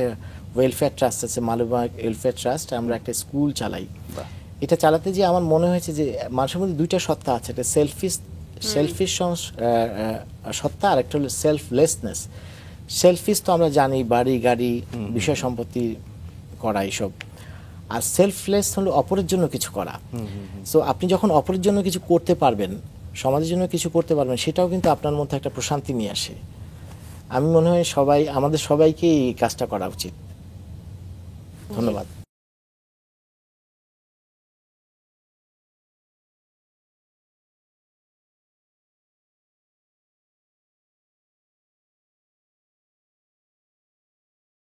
ওয়েলফেয়ার ট্রাস্ট আছে, মালুমা ওয়েলফেয়ার ট্রাস্ট। আমরা একটা স্কুল চালাই। এটা চালাতে যে আমার মনে হয়েছে যে মানুষের মধ্যে দুইটা সত্তা আছে, একটা সেলফিশ সত্তা, আর একটা হলো সেলফলেসনেস। সেলফিশ তো আমরা জানি, বাড়ি গাড়ি বিষয় সম্পত্তি করা এইসব। আর সেলফলেস হলো অপরের জন্য কিছু করা। সো আপনি যখন অপরের জন্য কিছু করতে পারবেন, সমাজের জন্য কিছু করতে পারবেন, সেটাও কিন্তু আপনার মধ্যে একটা প্রশান্তি নিয়ে আসে। আমি মনে হয় আমাদের সবাইকে এই কাজটা করা উচিত। ধন্যবাদ।